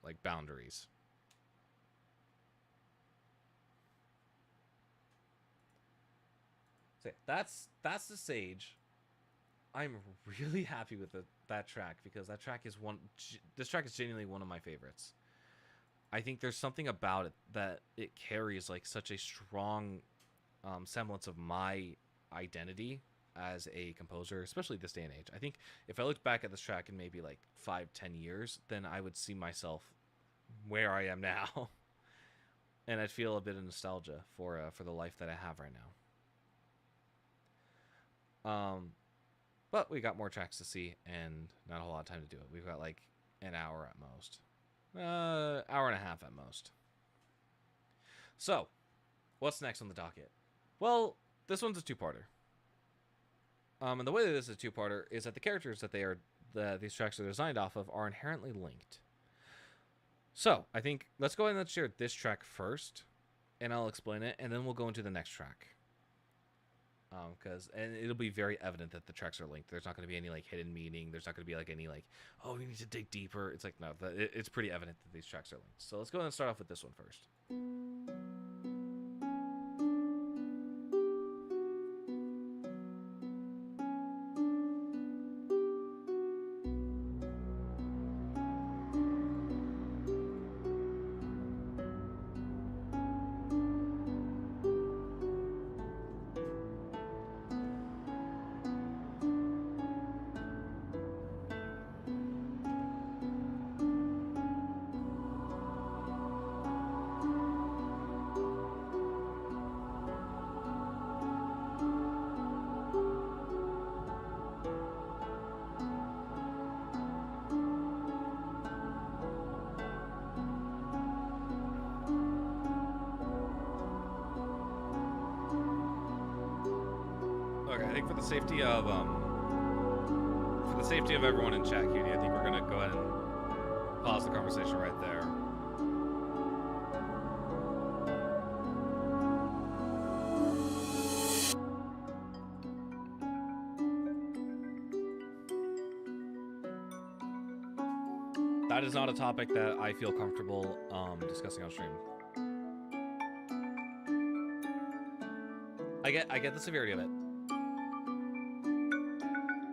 like, boundaries. So that's the Sage. I'm really happy with that track because that track is this track is genuinely one of my favorites. I think there's something about it that it carries like such a strong semblance of my identity as a composer, especially this day and age. I think if I looked back at this track in maybe like 5-10 years, then I would see myself where I am now. And I'd feel a bit of nostalgia for the life that I have right now. But we got more tracks to see and not a whole lot of time to do it. We've got like an hour at most. Hour and a half at most. So, what's next on the docket? Well, this one's a two-parter. And the way that this is a two-parter is that the characters that these tracks are designed off of are inherently linked. So, I think let's go ahead and let's share this track first, and I'll explain it, and then we'll go into the next track. And it'll be very evident that the tracks are linked. There's not going to be any like hidden meaning. There's not going to be like any like, oh, we need to dig deeper. It's like, no, it's pretty evident that these tracks are linked. So let's go ahead and start off with this one first. think for the safety of everyone in chat, Cutie, I think we're gonna go ahead and pause the conversation right there. That is not a topic that I feel comfortable discussing on stream. I get the severity of it,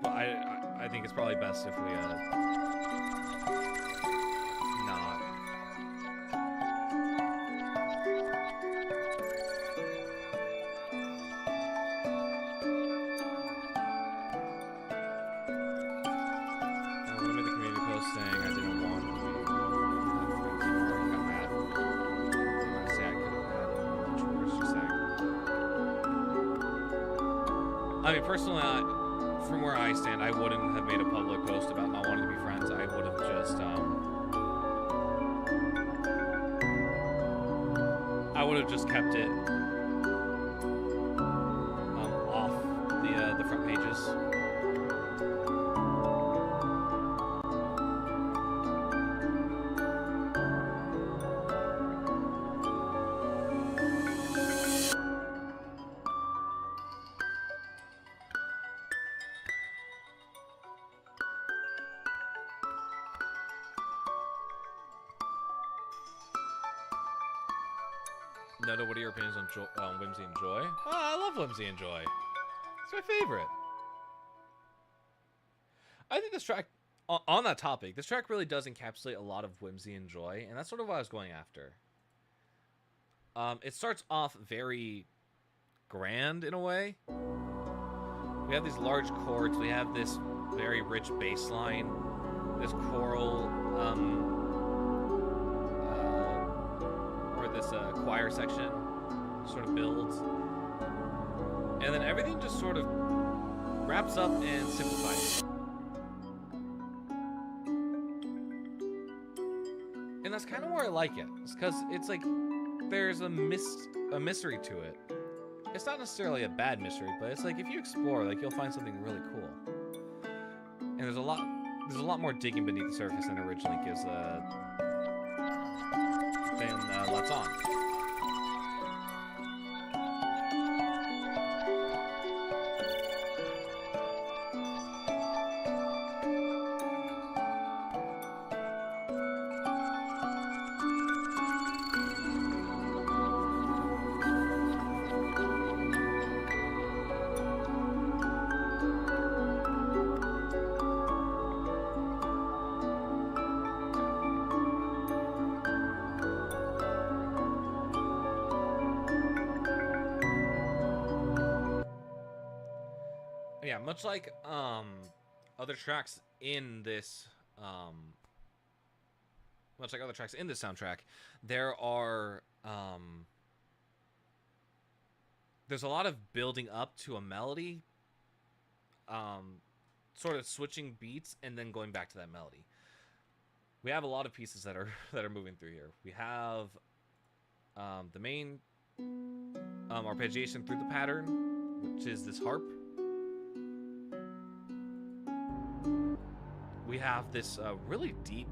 but I think it's probably best if we not. When I made the community post saying I didn't want to be got mad. I say I could have had much worse. Just saying. I mean, personally, from where I stand, I wouldn't have made a public post about not wanting to be friends. I would have just kept it off the front pages. Noto, what are your opinions on Whimsy and Joy? Oh, I love Whimsy and Joy. It's my favorite. I think this track, on that topic, this track really does encapsulate a lot of Whimsy and Joy, and that's sort of what I was going after. It starts off very grand in a way. We have these large chords, we have this very rich bass line, this choral, this choir section sort of builds, and then everything just sort of wraps up and simplifies, and that's kind of where I like it. It's because it's like there's a mystery to it. It's not necessarily a bad mystery, but it's like if you explore, like you'll find something really cool, and there's a lot more digging beneath the surface than originally gives lets on. Yeah, much like other tracks in this soundtrack, there's a lot of building up to a melody, sort of switching beats and then going back to that melody. We have a lot of pieces that are moving through here. We have the main arpeggiation through the pattern, which is this harp. We have this really deep,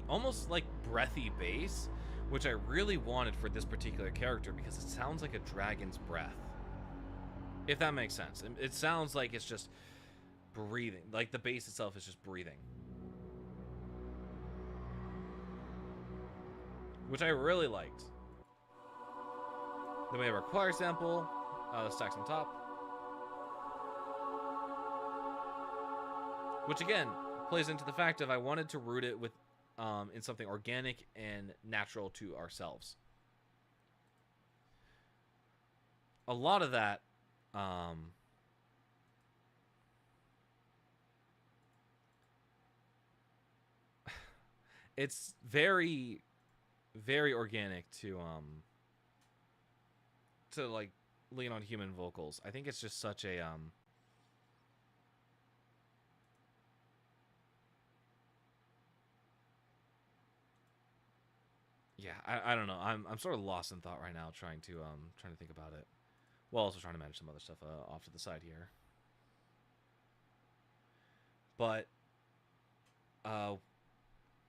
almost like breathy bass, which I really wanted for this particular character because it sounds like a dragon's breath. If that makes sense. It sounds like it's just breathing, like the bass itself is just breathing. Which I really liked. Then we have our choir sample, the stacks on top. Which again, plays into the fact of I wanted to root it with in something organic and natural to ourselves. A lot of that it's very, very organic to like lean on human vocals. I think it's just such a yeah, I don't know. I'm sort of lost in thought right now, trying to think about it. While also trying to manage some other stuff off to the side here. But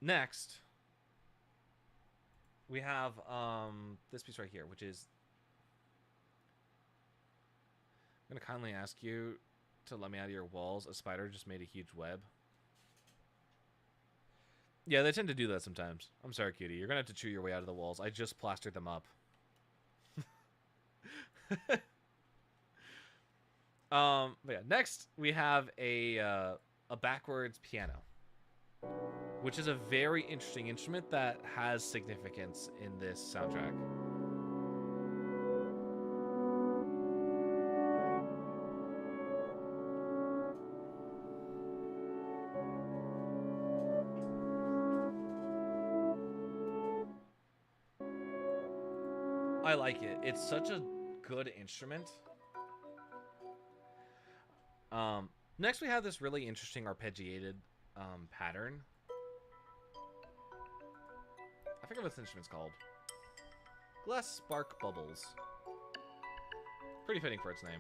next we have this piece right here, which is, I'm gonna kindly ask you to let me out of your walls. A spider just made a huge web. Yeah, they tend to do that sometimes. I'm sorry, cutie. You're gonna have to chew your way out of the walls. I just plastered them up. But yeah, next we have a backwards piano, which is a very interesting instrument that has significance in this soundtrack. I like it. It's such a good instrument. Next we have this really interesting arpeggiated pattern. I forget what this instrument's called. Glass Spark Bubbles. Pretty fitting for its name.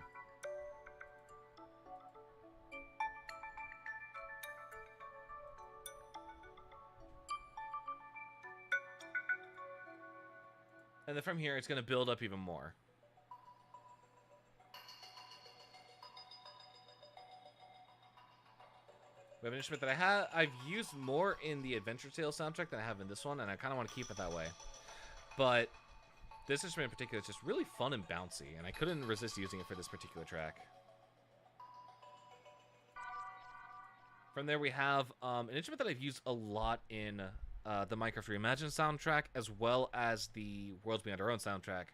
And then from here, it's going to build up even more. We have an instrument that I've used more in the Adventure Tales soundtrack than I have in this one, and I kind of want to keep it that way. But this instrument in particular is just really fun and bouncy, and I couldn't resist using it for this particular track. From there, we have an instrument that I've used a lot in the Minecraft Reimagined soundtrack, as well as the Worlds Beyond Our Own soundtrack.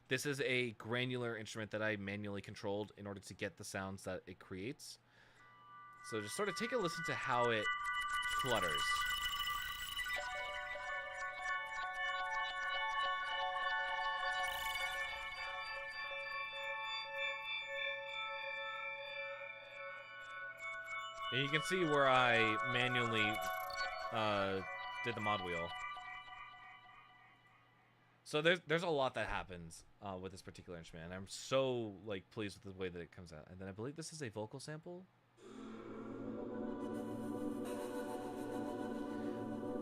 This is a granular instrument that I manually controlled in order to get the sounds that it creates. So just sort of take a listen to how it flutters. And you can see where I manually did the mod wheel. So there's a lot that happens with this particular instrument, and I'm so pleased with the way that it comes out. And then I believe this is a vocal sample.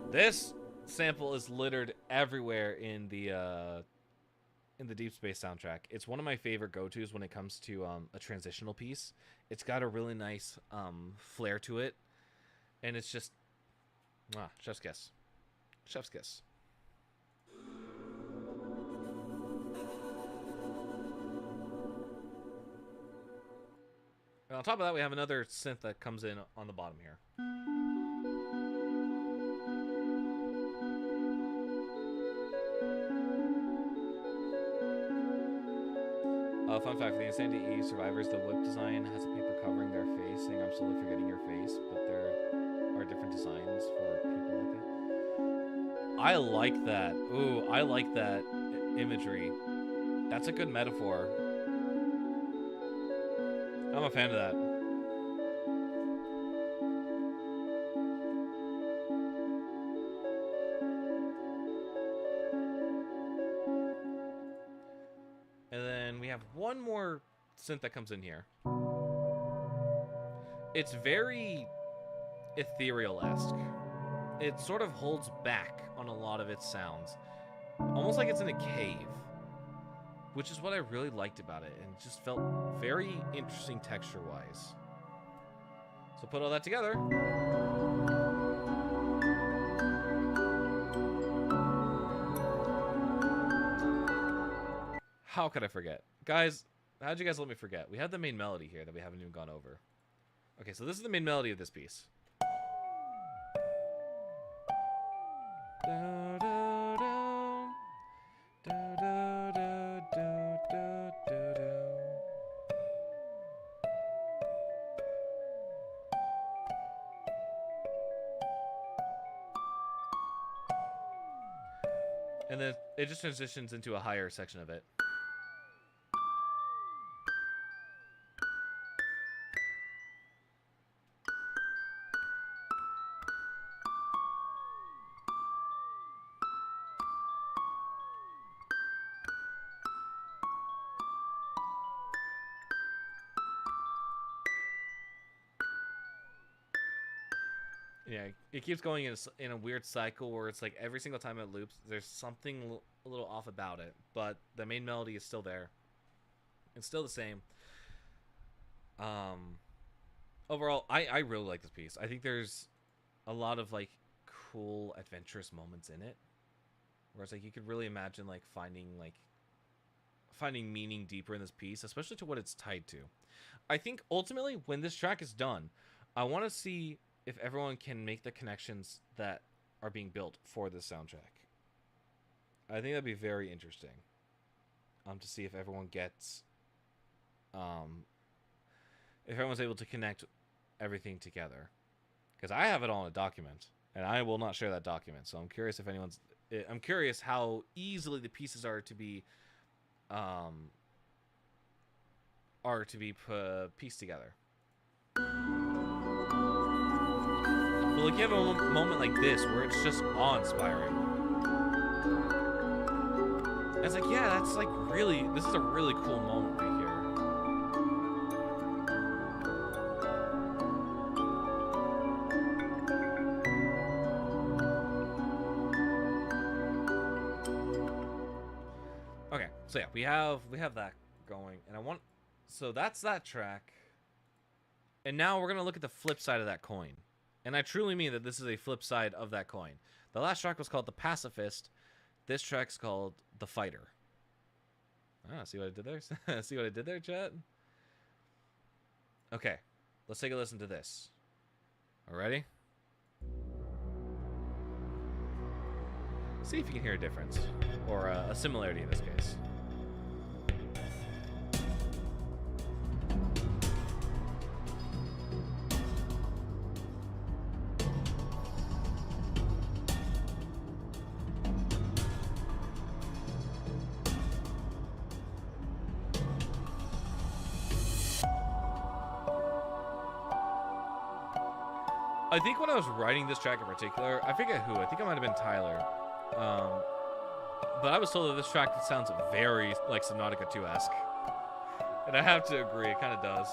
This sample is littered everywhere in the Deep Space soundtrack. It's one of my favorite go-tos when it comes to a transitional piece. It's got a really nice flair to it, and it's just chef's kiss. Chef's kiss. And on top of that, we have another synth that comes in on the bottom here. Fun fact, for the Insanity Eve survivors, the whip design has a paper covering their face, saying I'm slowly forgetting your face, but there are different designs for people like it. I like that. Ooh, I like that imagery. That's a good metaphor. I'm a fan of that. And then we have one more synth that comes in here. It's very ethereal-esque. It sort of holds back on a lot of its sounds. Almost like it's in a cave. Which is what I really liked about it, and just felt very interesting texture-wise. So put all that together. How could I forget? Guys, how'd you guys let me forget? We have the main melody here that we haven't even gone over. Okay, so this is the main melody of this piece. Da, da, da. Da, da, da, da, da, da, da. And then it just transitions into a higher section of it. Yeah, it keeps going in a weird cycle where it's like every single time it loops, there's something a little off about it, but the main melody is still there. It's still the same. Um, Overall, I really like this piece. I think there's a lot of like cool, adventurous moments in it, where it's like you could really imagine like finding meaning deeper in this piece, especially to what it's tied to. I think ultimately, when this track is done, I want to see if everyone can make the connections that are being built for this soundtrack. I think that'd be very interesting. To see if everyone gets, if everyone's able to connect everything together, because I have it all in a document, and I will not share that document. So I'm curious if anyone's. I'm curious how easily the pieces are to be pieced together. But like you have a moment like this where it's just awe-inspiring. And it's like, yeah, that's like really. This is a really cool moment right here. Okay, so yeah, we have that going, and so that's that track. And now we're gonna look at the flip side of that coin. And I truly mean that this is a flip side of that coin. The last track was called The Pacifist. This track's called The Fighter. Ah, see what I did there? See what I did there, chat? Okay, let's take a listen to this. All ready? See if you can hear a difference. Or a similarity in this case. I think when I was writing this track in particular, I forget who. I think it might have been Tyler. But I was told that this track sounds very like Subnautica 2-esque. And I have to agree, it kind of does.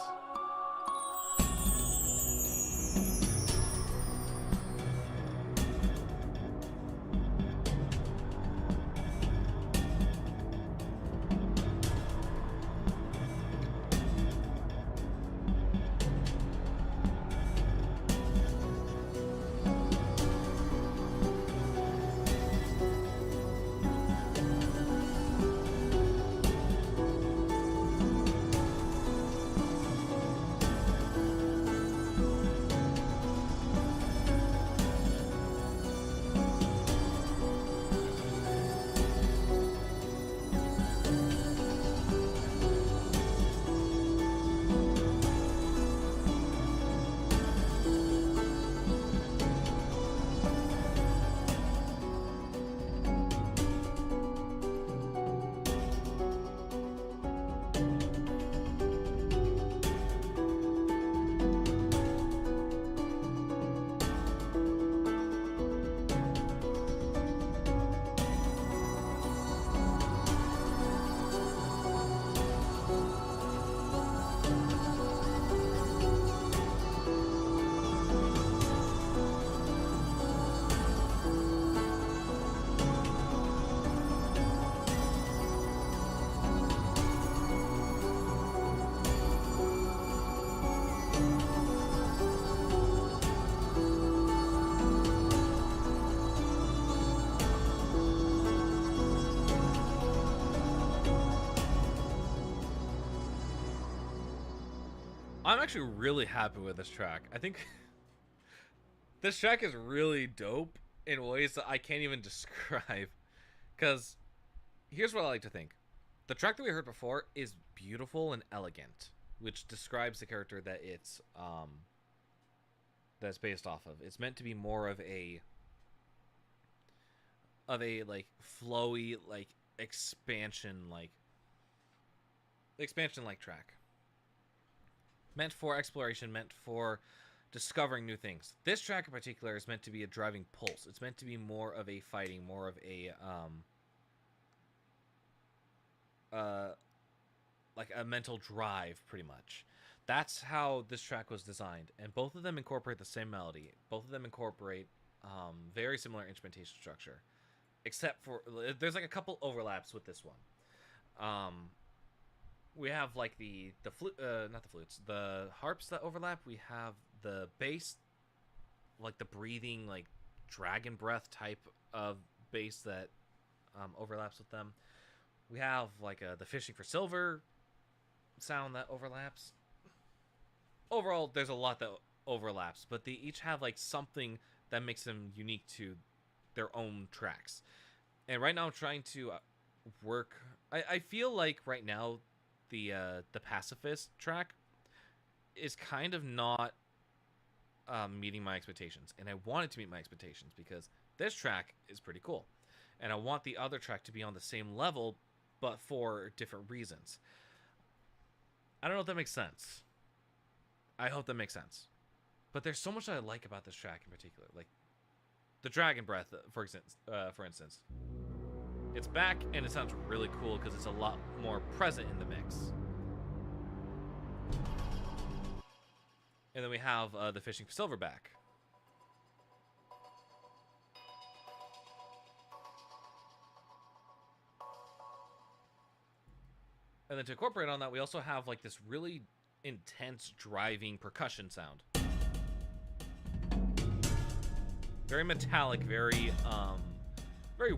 I'm actually really happy with this track. I think this track is really dope in ways that I can't even describe. Because here's what I like to think. The track that we heard before is beautiful and elegant, which describes the character that it's that's based off of. It's meant to be more of a like flowy, like expansion like track. Meant for exploration, meant for discovering new things. This track in particular is meant to be a driving pulse. It's meant to be more of a fighting, more of a like a mental drive, pretty much. That's how this track was designed, and both of them incorporate the same melody. Both of them incorporate very similar instrumentation structure, except for there's like a couple overlaps with this one. We have like the flute, not the flutes, the harps that overlap. We have the bass, like the breathing, like dragon breath type of bass that overlaps with them. We have like the fishing for silver sound that overlaps. Overall, there's a lot that overlaps, but they each have like something that makes them unique to their own tracks. And right now I'm trying to work. I feel like right now the Pacifist track is kind of not meeting my expectations, and I want it to meet my expectations because this track is pretty cool, and I want the other track to be on the same level, but for different reasons. I don't know if that makes sense. I hope that makes sense. But there's so much that I like about this track in particular. Like, the Dragon Breath, for instance. It's back, and it sounds really cool because it's a lot more present in the mix. And then we have the Fishing for Silver back. And then to incorporate on that, we also have like this really intense driving percussion sound. Very metallic, very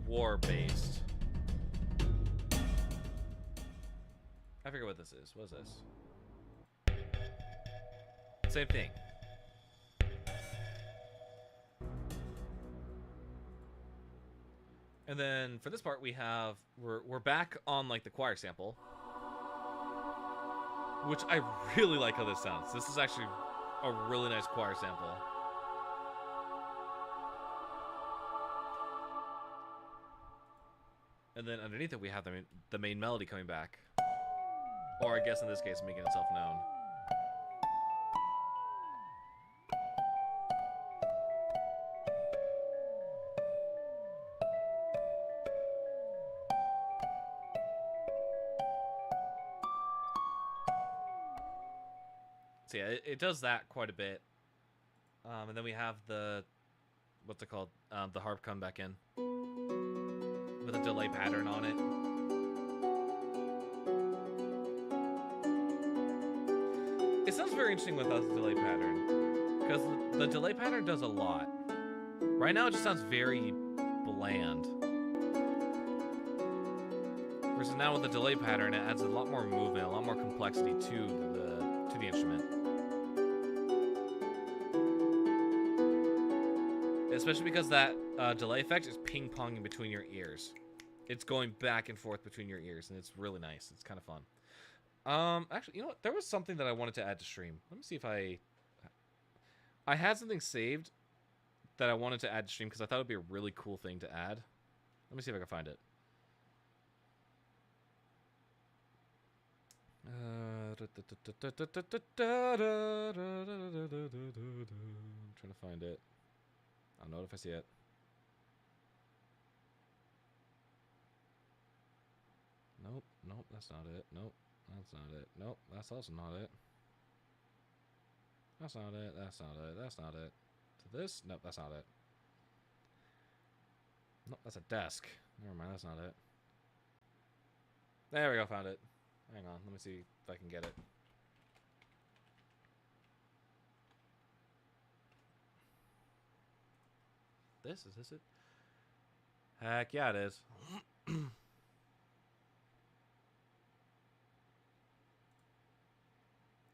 war based. I forget what this is. What is this? Same thing. And then for this part we have we're back on like the choir sample, which I really like how this sounds. This is actually a really nice choir sample. And then underneath it we have the main melody coming back. Or I guess in this case making itself known. So yeah, it does that quite a bit. And then we have the, what's it called? The harp come back in. With a delay pattern on it. It sounds very interesting without the delay pattern. Because the delay pattern does a lot. Right now it just sounds very bland. Versus now with the delay pattern, it adds a lot more movement, a lot more complexity to the instrument. Especially because that delay effect is ping-ponging between your ears. It's going back and forth between your ears, and it's really nice. It's kind of fun. Actually, you know what? There was something that I wanted to add to stream. Let me see if I had something saved that I wanted to add to stream because I thought it would be a really cool thing to add. Let me see if I can find it. I'm trying to find it. I'll know if I see it. Nope, nope, that's not it. Nope, that's not it. Nope, that's also not it. That's not it, that's not it, that's not it. To this? Nope, that's not it. Nope, that's a desk. Never mind, that's not it. There we go, found it. Hang on, let me see if I can get it. Is this it? Heck yeah, it is.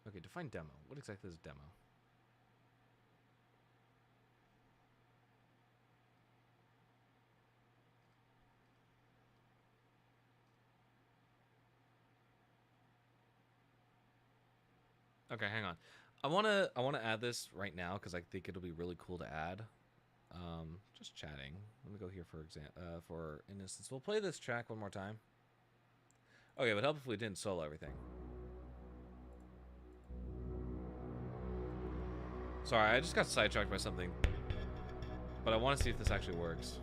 Okay, define demo. What exactly is demo? Okay, hang on. I wanna add this right now because I think it'll be really cool to add. Just chatting. Let me go here for an instance. We'll play this track one more time. Okay, it would help if we didn't solo everything. Sorry, I just got sidetracked by something. But I want to see if this actually works.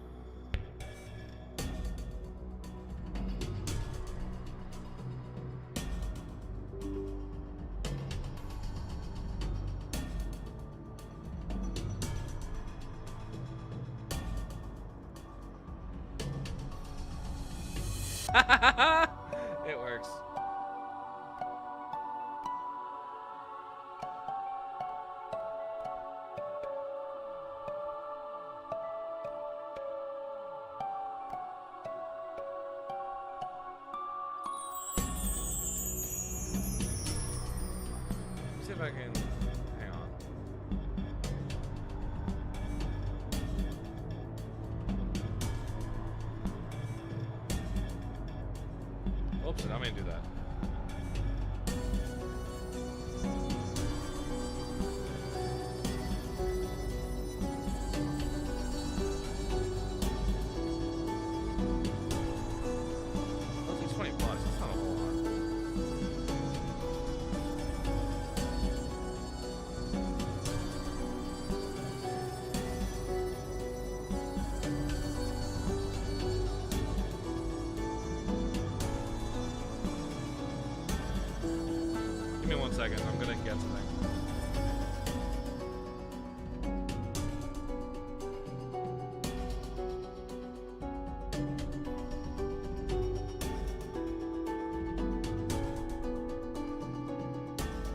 It works. Let me see if I can. Hang on. Oops, I'm gonna do that. Well, it's 20 bucks. That's not a whole lot. Give me 1 second. I'm gonna get something.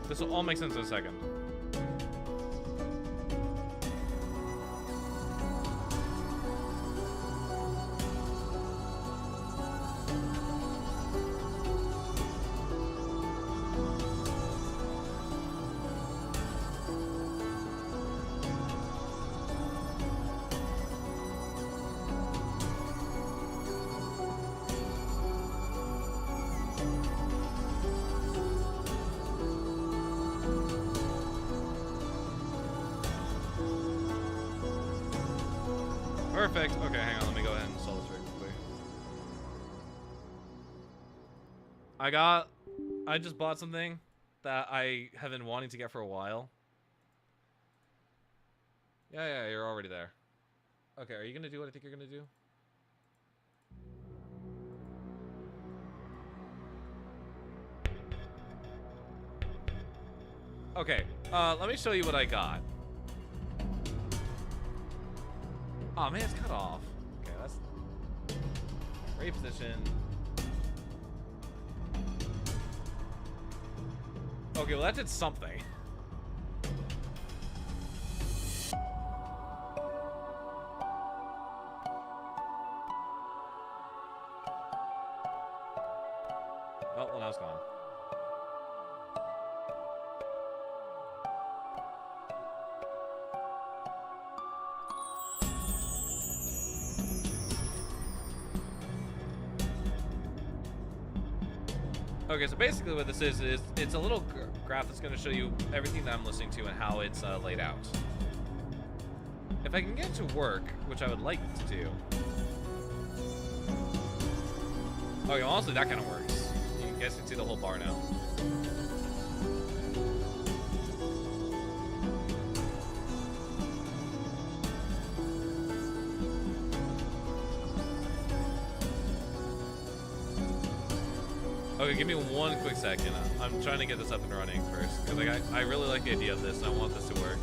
This will all make sense in a second. Perfect. Okay, hang on. Let me go ahead and solve this very quickly. I just bought something that I have been wanting to get for a while. Yeah, you're already there. Okay, are you gonna do what I think you're gonna do? Okay, let me show you what I got. Oh man, it's cut off. Okay, that's great position. Okay, well that did something. Oh, well now it's gone. Okay, so basically what this is it's a little graph that's going to show you everything that I'm listening to and how it's laid out. If I can get it to work, which I would like to do. Okay, well, honestly, that kind of works. You guys can see the whole bar now. Okay, give me 1 quick second. I'm trying to get this up and running first, because like, I really like the idea of this, and I want this to work.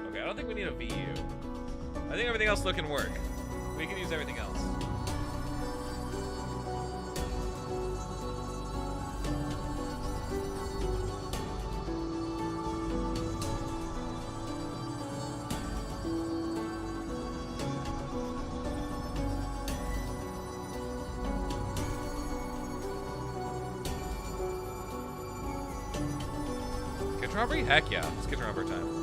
Okay, I don't think we need a VU. I think everything else still can work. We can use everything else. Kitchen robbery? Heck yeah. It's kitchen robbery time.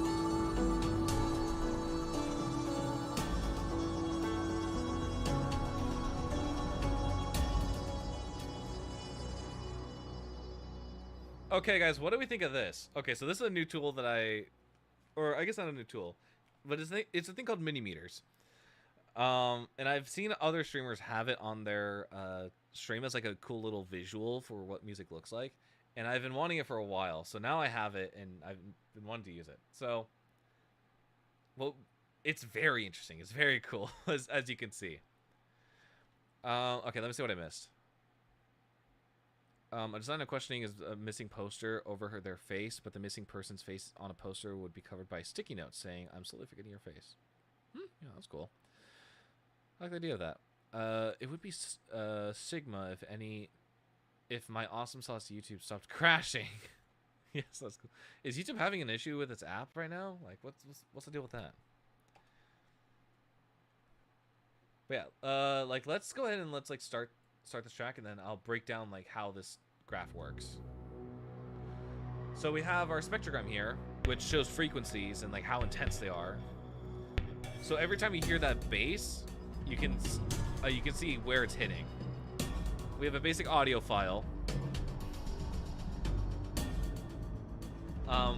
Okay, guys, what do we think of this? Okay, so this is a new tool that or I guess not a new tool, but it's a thing called Minimeters. And I've seen other streamers have it on their stream as like a cool little visual for what music looks like. And I've been wanting it for a while, so now I have it, and I've been wanting to use it. So, well, It's very interesting. It's very cool, as you can see. Okay, let me see what I missed. A designer questioning is a missing poster over their face, but the missing person's face on a poster would be covered by sticky notes saying, "I'm slowly forgetting your face." Yeah, that's cool. I like the idea of that. It would be Sigma if my awesome sauce YouTube stopped crashing. Yes, that's cool. Is YouTube having an issue with its app right now? Like, what's the deal with that? But yeah, like let's go ahead and let's like start this track, and then I'll break down like how this graph works. So we have our spectrogram here, which shows frequencies and like how intense they are. So every time you hear that bass, you can see where it's hitting. We have a basic audio file.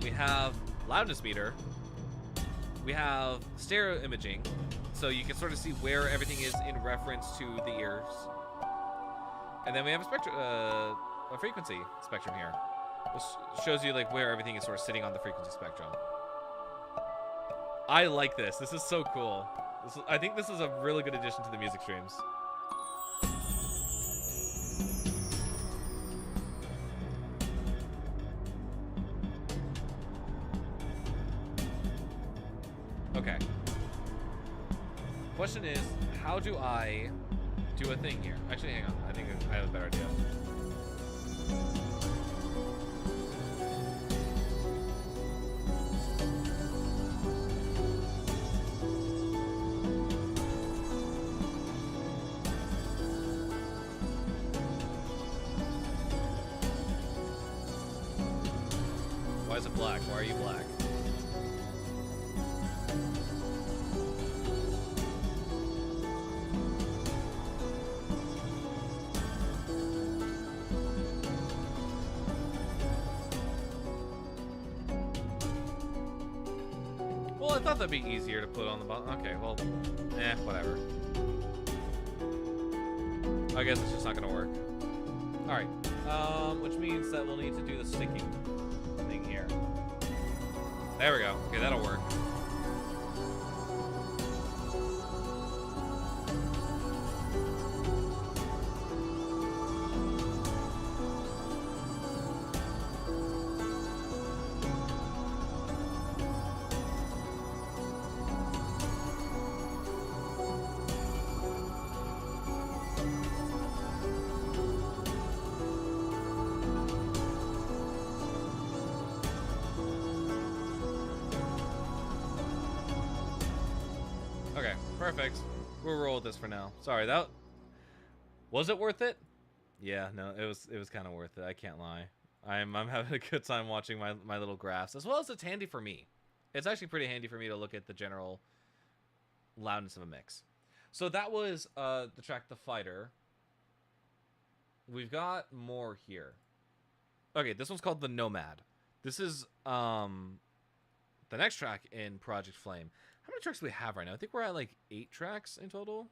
We have loudness meter. We have stereo imaging, so you can sort of see where everything is in reference to the ears. And then we have a frequency spectrum here, which shows you like where everything is sort of sitting on the frequency spectrum. I like this. This is so cool. I think this is a really good addition to the music streams. Okay. Question is, how do I do a thing here? Actually, hang on. I think I have a better idea. Why is it black? Why are you black? Well, I thought that'd be easier to put on the bottom. Okay, well, whatever. I guess it's just not gonna work. Alright, which means that we'll need to do the sticking thing here. There we go. Okay, that'll work. Okay, perfect. We'll roll with this for now. Sorry, that was it worth it? Yeah, no, it was kind of worth it. I can't lie. I'm having a good time watching my little graphs, as well as it's handy for me. It's actually pretty handy for me to look at the general loudness of a mix. So that was the track "The Fighter." We've got more here. Okay, this one's called "The Nomad." This is the next track in Project Flame. How many tracks do we have right now? I think we're at like 8 tracks in total.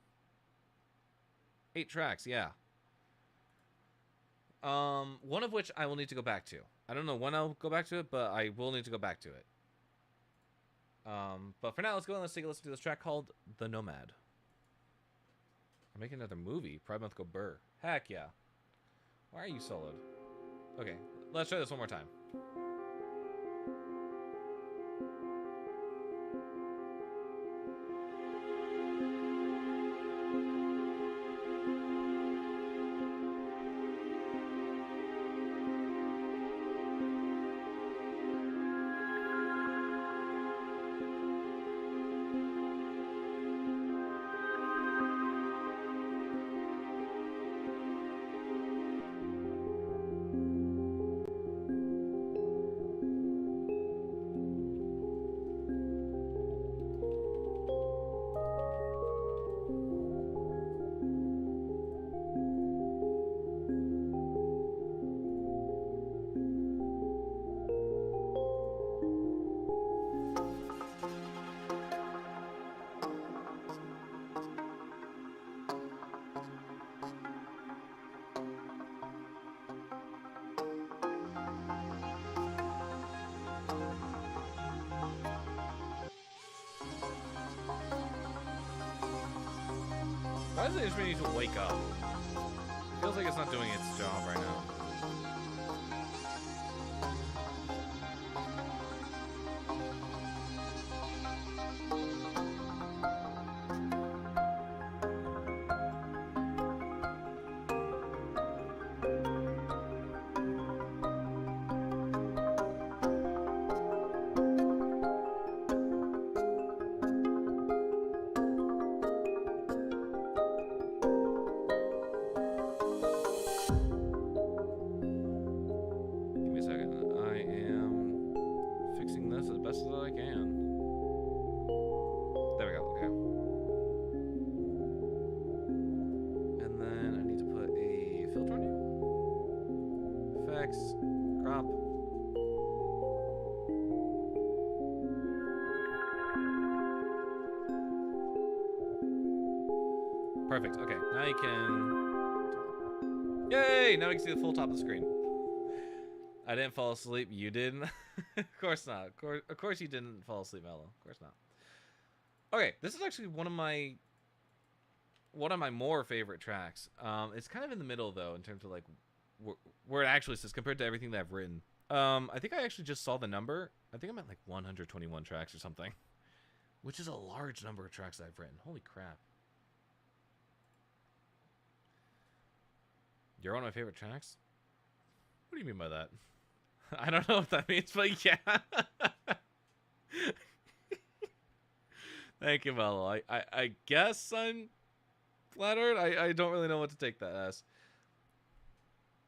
8 tracks, yeah. One of which I will need to go back to. I don't know when I'll go back to it, but I will need to go back to it. But for now, let's go and let's take a listen to this track called "The Nomad." I'm making another movie. Pride Month go burr. Heck yeah. Why are you soloed? Okay, let's try this one more time. Why does it just need to wake up? Feels like it's not doing its job right now. Crop. Perfect. Okay, now you can... Yay! Now we can see the full top of the screen. I didn't fall asleep. You didn't? Of course not. Of course you didn't fall asleep, Mello. Of course not. Okay, this is actually one of my more favorite tracks. It's kind of in the middle, though, in terms of, like, where it actually sits compared to everything that I've written. I think I actually just saw the number. I think I'm at like 121 tracks or something, which is a large number of tracks that I've written. Holy crap. You're one of my favorite tracks? What do you mean by that? I don't know what that means, but yeah. Thank you, Mello. I guess I'm flattered. I don't really know what to take that as.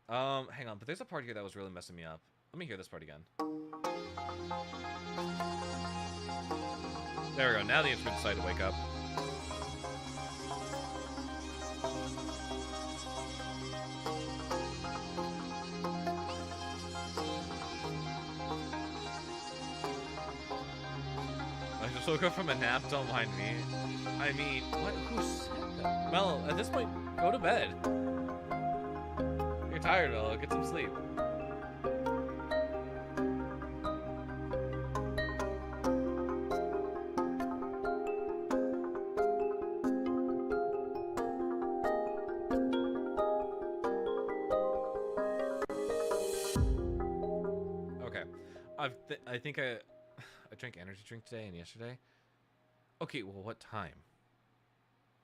Hang on, but there's a part here that was really messing me up. Let me hear this part again. There we go. Now the instrument decided to wake up. I just woke up from a nap. Don't mind me. I mean, what? Who said that? Mello, at this point, go to bed. You're tired, Mello. Get some sleep. I think I drank energy drink today and yesterday. Okay, well, what time?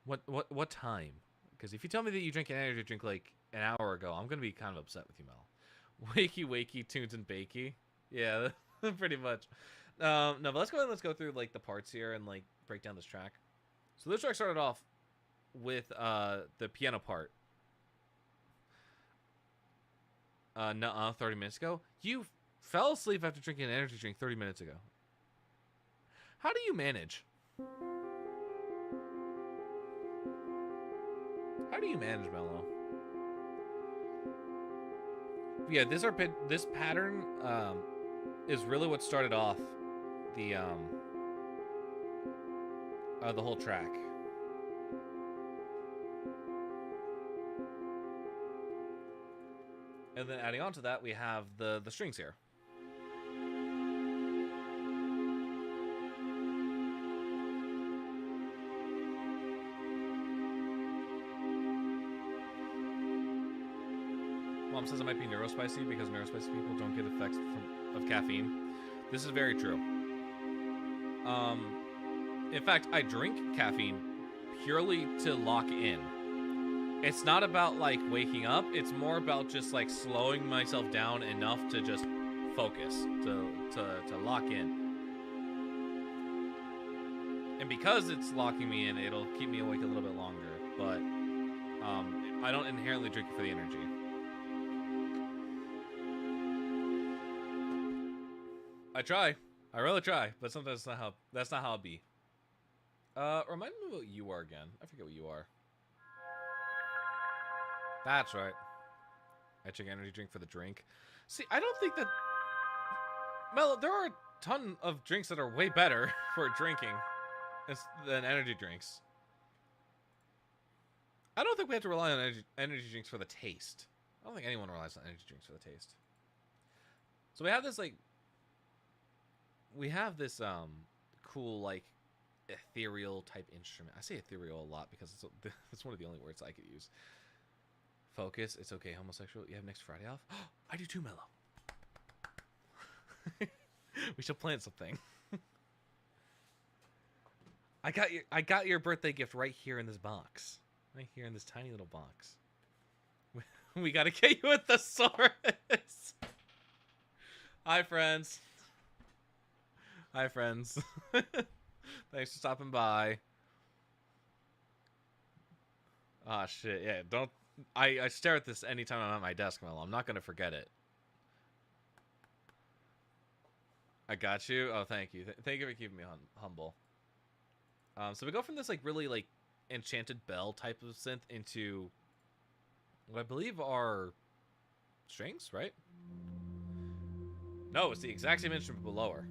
What time? Because if you tell me that you drank an energy drink like an hour ago, I'm gonna be kind of upset with you, Mel. Wakey, wakey, tunes and bakey. Yeah, pretty much. No, but let's go ahead and let's go through like the parts here and like break down this track. So this track started off with the piano part. Nuh-uh, 30 minutes ago. You fell asleep after drinking an energy drink 30 minutes ago. How do you manage? How do you manage, Mello? Yeah, this pattern is really what started off the whole track. And then adding on to that, we have the strings here. Mom says it might be neurospicy because neurospicy people don't get effects of caffeine. This is very true. In fact, I drink caffeine purely to lock in. It's not about like waking up. It's more about just like slowing myself down enough to just focus, to lock in. And because it's locking me in, it'll keep me awake a little bit longer. But I don't inherently drink it for the energy. I try. I really try, but sometimes that's not how it be. Remind me what you are again. I forget what you are. That's right. I drink energy drink for the drink. See, I don't think that... Mello, there are a ton of drinks that are way better for drinking than energy drinks. I don't think we have to rely on energy drinks for the taste. I don't think anyone relies on energy drinks for the taste. So we have this, like... We have this, cool, like, ethereal type instrument. I say ethereal a lot because it's one of the only words I could use. Focus. It's okay, homosexual. You have next Friday off? I do too, Mello. We should plan something. I got your birthday gift right here in this box. Right here in this tiny little box. We gotta get you a thesaurus. Hi, friends. Hi, friends. Thanks for stopping by. Ah, shit. Yeah, don't... I stare at this anytime I'm at my desk, Mel. I'm not gonna forget it. I got you. Oh, thank you. Thank you for keeping me humble. So we go from this, like, really, like, enchanted bell type of synth into what I believe are strings, right? No, it's the exact same instrument but lower.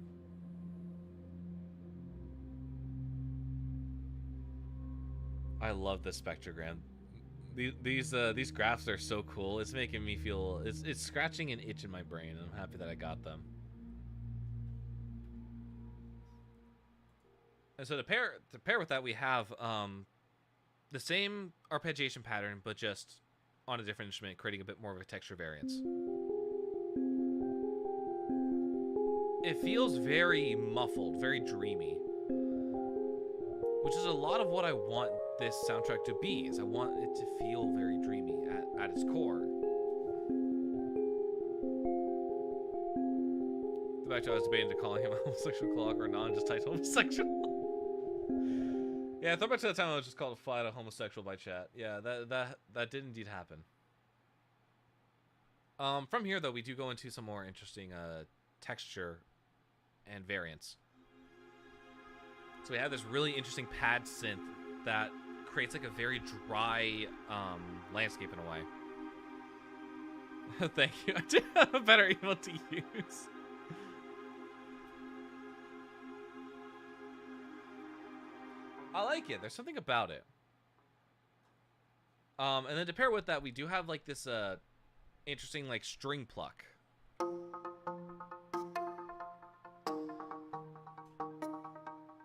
I love the spectrogram. These graphs are so cool. It's making me feel... It's scratching an itch in my brain, and I'm happy that I got them. And so to pair with that, we have the same arpeggiation pattern, but just on a different instrument, creating a bit more of a texture variance. It feels very muffled, very dreamy, which is a lot of what I want this soundtrack to be. Is I want it to feel very dreamy at its core. Back to I was debating to calling him a homosexual clock or non, just typed homosexual. Yeah, I thought back to the time I was just called flat a homosexual by chat. Yeah, that did indeed happen. From here though, we do go into some more interesting texture and variance. So we have this really interesting pad synth that creates like a very dry landscape in a way. Thank you. I do have a better emote to use. I like it. There's something about it. And then to pair with that, we do have like this interesting like string pluck.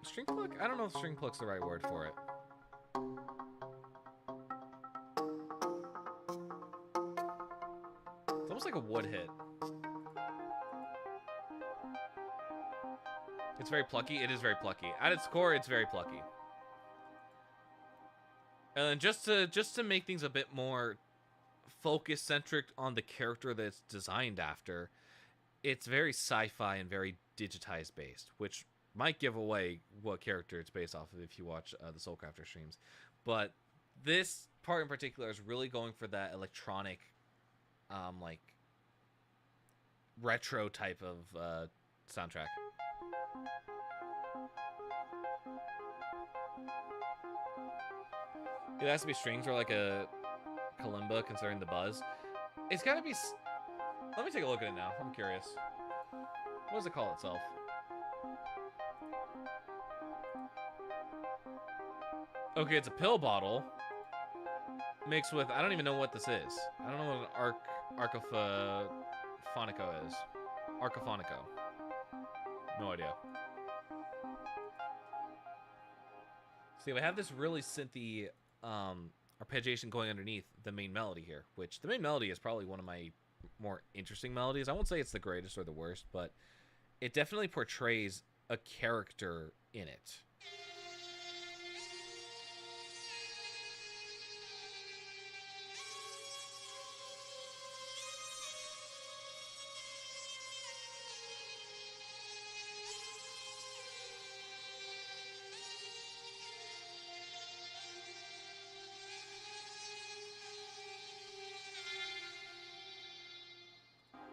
String pluck? I don't know if string pluck's the right word for it. It's almost like a wood hit. It's very plucky. It is very plucky. At its core, it's very plucky. And then just to make things a bit more focus-centric on the character that it's designed after, it's very sci-fi and very digitized based, which might give away what character it's based off of if you watch the Soulcrafter streams. But this part in particular is really going for that electronic, like, retro type of soundtrack. It has to be strings or like a kalimba, considering the buzz. It's gotta be... Let me take a look at it now. I'm curious. What does it call itself? Okay, it's a pill bottle mixed with... I don't even know what this is. I don't know what an arcophonico is. Arcophonico. No idea. See, we have this really synthy arpeggiation going underneath the main melody here, which the main melody is probably one of my more interesting melodies. I won't say it's the greatest or the worst, but it definitely portrays a character in it.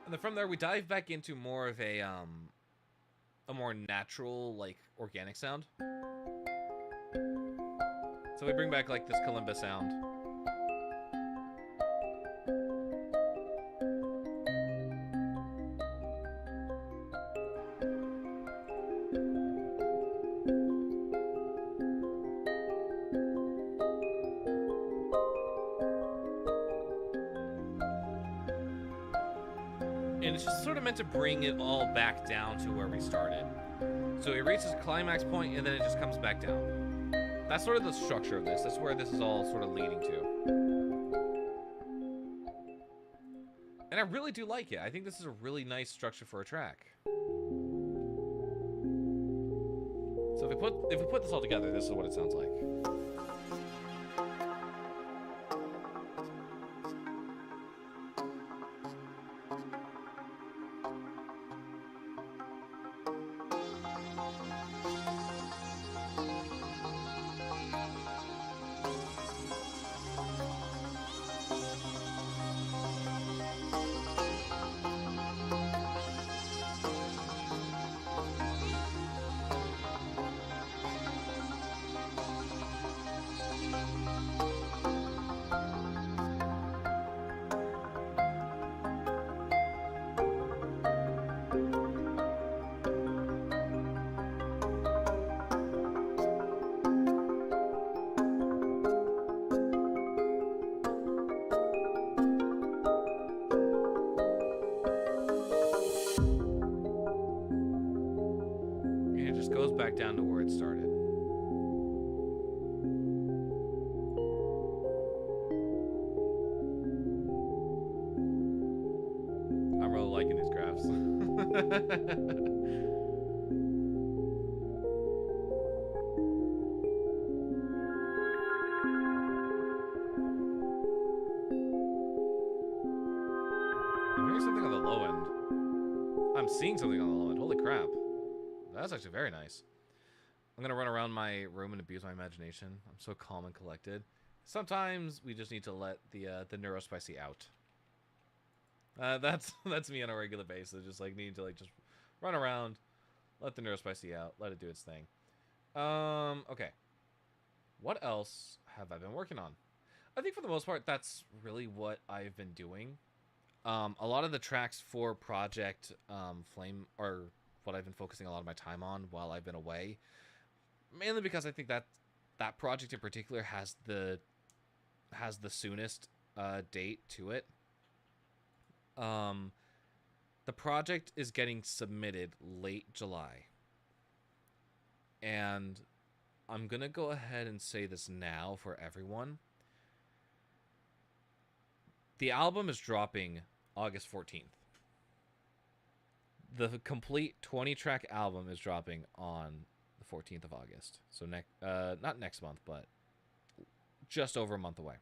And then from there, we dive back into more of a more natural, like, organic sound. So we bring back, like, this kalimba sound. And it's just sort of meant to bring it all back down to where we started. So it reaches a climax point and then it just comes back down. That's sort of the structure of this. That's where this is all sort of leading to. And I really do like it. I think this is a really nice structure for a track. So if we put this all together, this is what it sounds like. Goes back down to where it started. I'm really liking these graphs. I'm hearing something on the low end. I'm seeing something on the low end. Holy crap. That's actually very nice. I'm gonna run around my room and abuse my imagination. I'm so calm and collected. Sometimes we just need to let the neurospicy out. That's me on a regular basis. Just like need to like just run around, let the neurospicy out, let it do its thing. Okay. What else have I been working on? I think for the most part, that's really what I've been doing. A lot of the tracks for Project Flame are what I've been focusing a lot of my time on while I've been away, mainly because I think that that project in particular has the soonest date to it. The project is getting submitted late July, and I'm gonna go ahead and say this now for everyone. The album is dropping August 14th. The complete 20-track album is dropping on the 14th of August. So not next month, but just over a month away.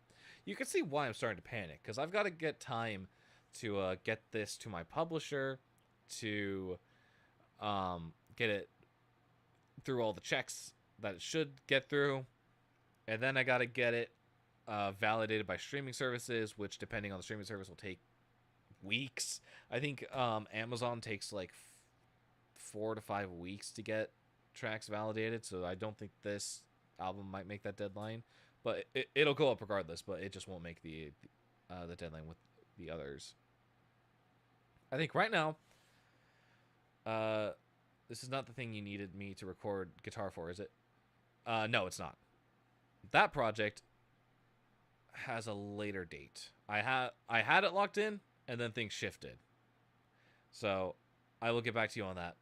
You can see why I'm starting to panic, because I've got to get time to get this to my publisher, to get it through all the checks that it should get through, and then I got to get it validated by streaming services, which depending on the streaming service will take weeks. I think Amazon takes like 4 to 5 weeks to get tracks validated, so I don't think this album might make that deadline, but it'll go up regardless, but it just won't make the deadline with the others. I think right now this is not the thing you needed me to record guitar for, is it? No, it's not. That project has a later date. I had it locked in, and then things shifted. So I will get back to you on that.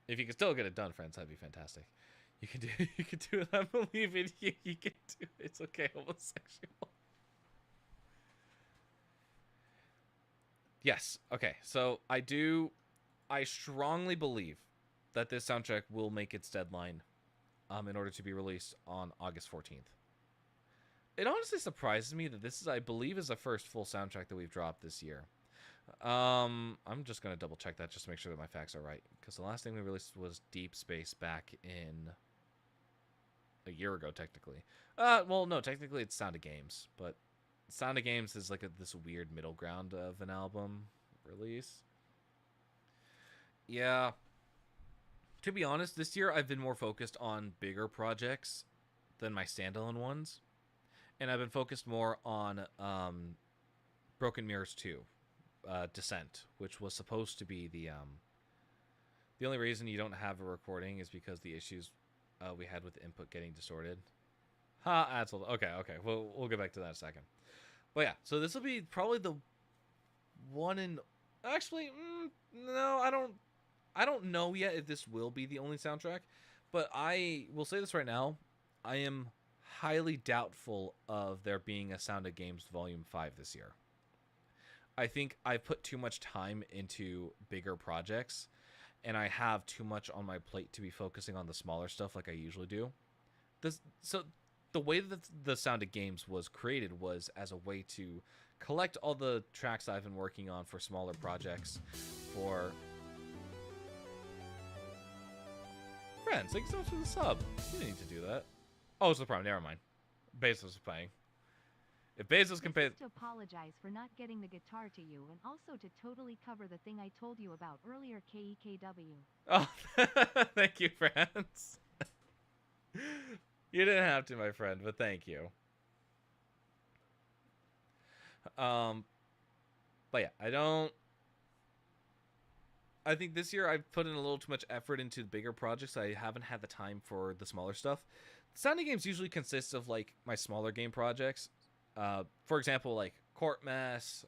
If you can still get it done, friends, that'd be fantastic. You can do it. I believe in you. You can do it. It's okay, homosexual. Yes. Okay. So I strongly believe that this soundtrack will make its deadline in order to be released on August 14th. It honestly surprises me that this is, I believe, is the first full soundtrack that we've dropped this year. I'm just going to double check that just to make sure that my facts are right, because the last thing we released was Deep Space back in a year ago, technically. Well, no, technically it's Sound of Games, but Sound of Games is like this weird middle ground of an album release. Yeah. To be honest, this year I've been more focused on bigger projects than my standalone ones. And I've been focused more on Broken Mirrors 2, Descent, which was supposed to be the only reason you don't have a recording is because the issues we had with the input getting distorted. Asshole. Okay. We'll get back to that in a second. But yeah, so this will be probably the one in... Actually, no, I don't I don't know yet if this will be the only soundtrack, but I will say this right now. I am highly doubtful of there being a Sound of Games Volume 5 this year. I think I put too much time into bigger projects, and I have too much on my plate to be focusing on the smaller stuff like I usually do. So the way that the Sound of Games was created was as a way to collect all the tracks I've been working on for smaller projects. For friends, thanks so much for the sub. You didn't need to do that. Oh, it's the problem. Never mind. Bezos is playing. If Bezos can pay... to apologize for not getting the guitar to you, and also to totally cover the thing I told you about earlier, KEKW. Oh, thank you, friends. You didn't have to, my friend, but thank you. But yeah, I think this year I've put in a little too much effort into the bigger projects. I haven't had the time for the smaller stuff. Sounding games usually consists of like my smaller game projects. For example, like Court Mess,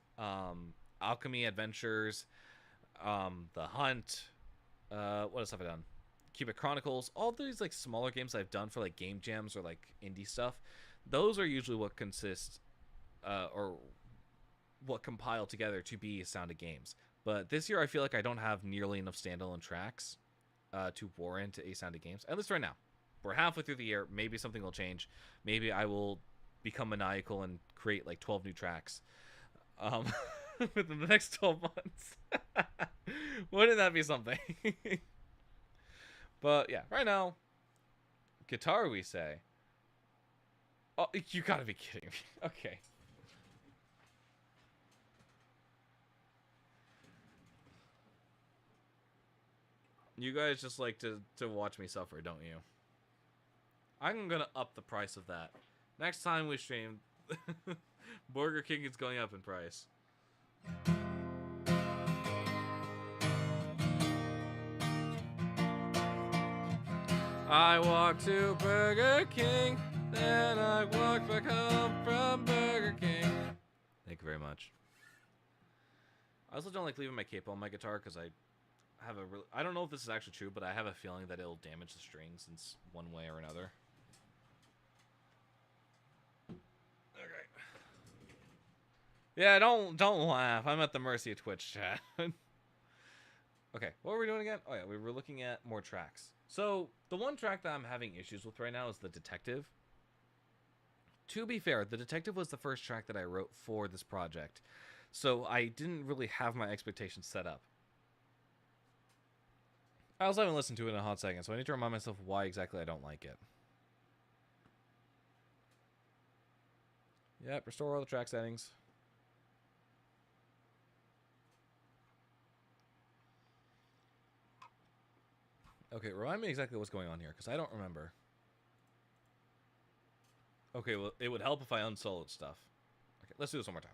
Alchemy Adventures, The Hunt. What else have I done? Cubic Chronicles. All these like smaller games I've done for like game jams or like indie stuff. Those are usually what consist, or what compile together to be Sound of Games. But this year I feel like I don't have nearly enough standalone tracks to warrant a Sound of Games. At least right now. We're halfway through the year. Maybe something will change. Maybe I will become maniacal and create like 12 new tracks within the next 12 months. Wouldn't that be something? But yeah, right now, guitar we say. Oh, you gotta be kidding me. Okay. You guys just like to watch me suffer, don't you? I'm gonna up the price of that. Next time we stream, Burger King is going up in price. I walked to Burger King, then I walked back home from Burger King. Thank you very much. I also don't like leaving my cape on my guitar because I have I don't know if this is actually true, but I have a feeling that it'll damage the strings in one way or another. Okay. Yeah, don't laugh. I'm at the mercy of Twitch chat. Okay, what were we doing again? Oh yeah, we were looking at more tracks. So, the one track that I'm having issues with right now is The Detective. To be fair, The Detective was the first track that I wrote for this project. So, I didn't really have my expectations set up. I also haven't listened to it in a hot second, so I need to remind myself why exactly I don't like it. Yep, restore all the track settings. Okay, remind me exactly what's going on here, because I don't remember. Okay, well, it would help if I unsoloed stuff. Okay, let's do this one more time.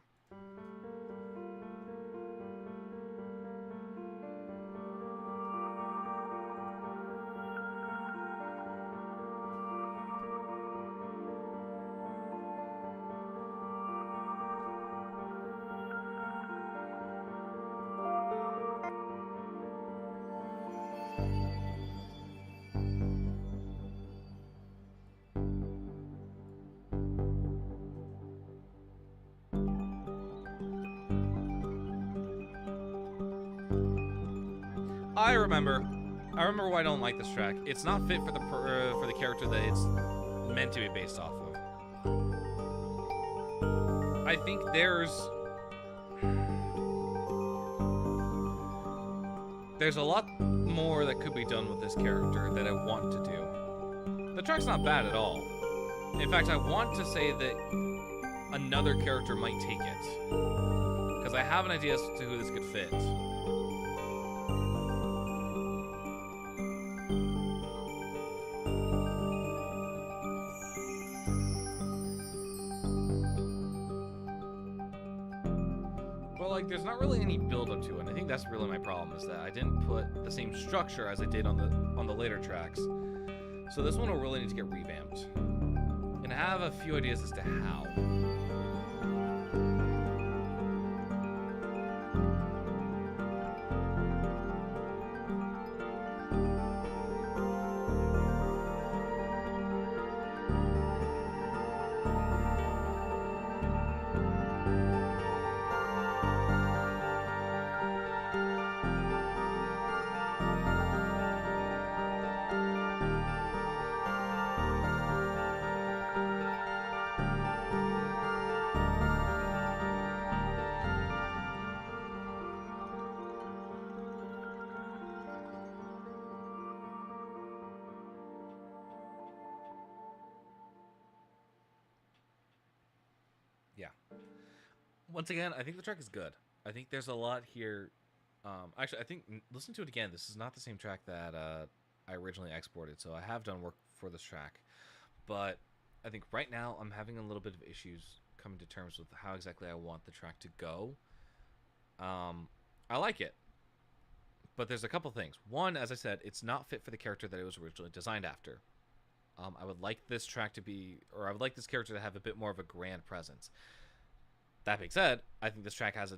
I remember why I don't like this track. It's not fit for the character that it's meant to be based off of. I think there's a lot more that could be done with this character that I want to do. The track's not bad at all. In fact, I want to say that another character might take it, because I have an idea as to who this could fit. There's not really any build-up to it, and I think that's really my problem, is that I didn't put the same structure as I did on the later tracks. So this one will really need to get revamped. And I have a few ideas as to how. Yeah. Once again, I think the track is good. I think there's a lot here. Actually, I think listen to it again. This is not the same track that I originally exported, so I have done work for this track. But I think right now I'm having a little bit of issues coming to terms with how exactly I want the track to go. I like it, but there's a couple things. One, as I said, it's not fit for the character that it was originally designed after. I would like this track to be, or I would like this character to have a bit more of a grand presence. That being said, I think this track has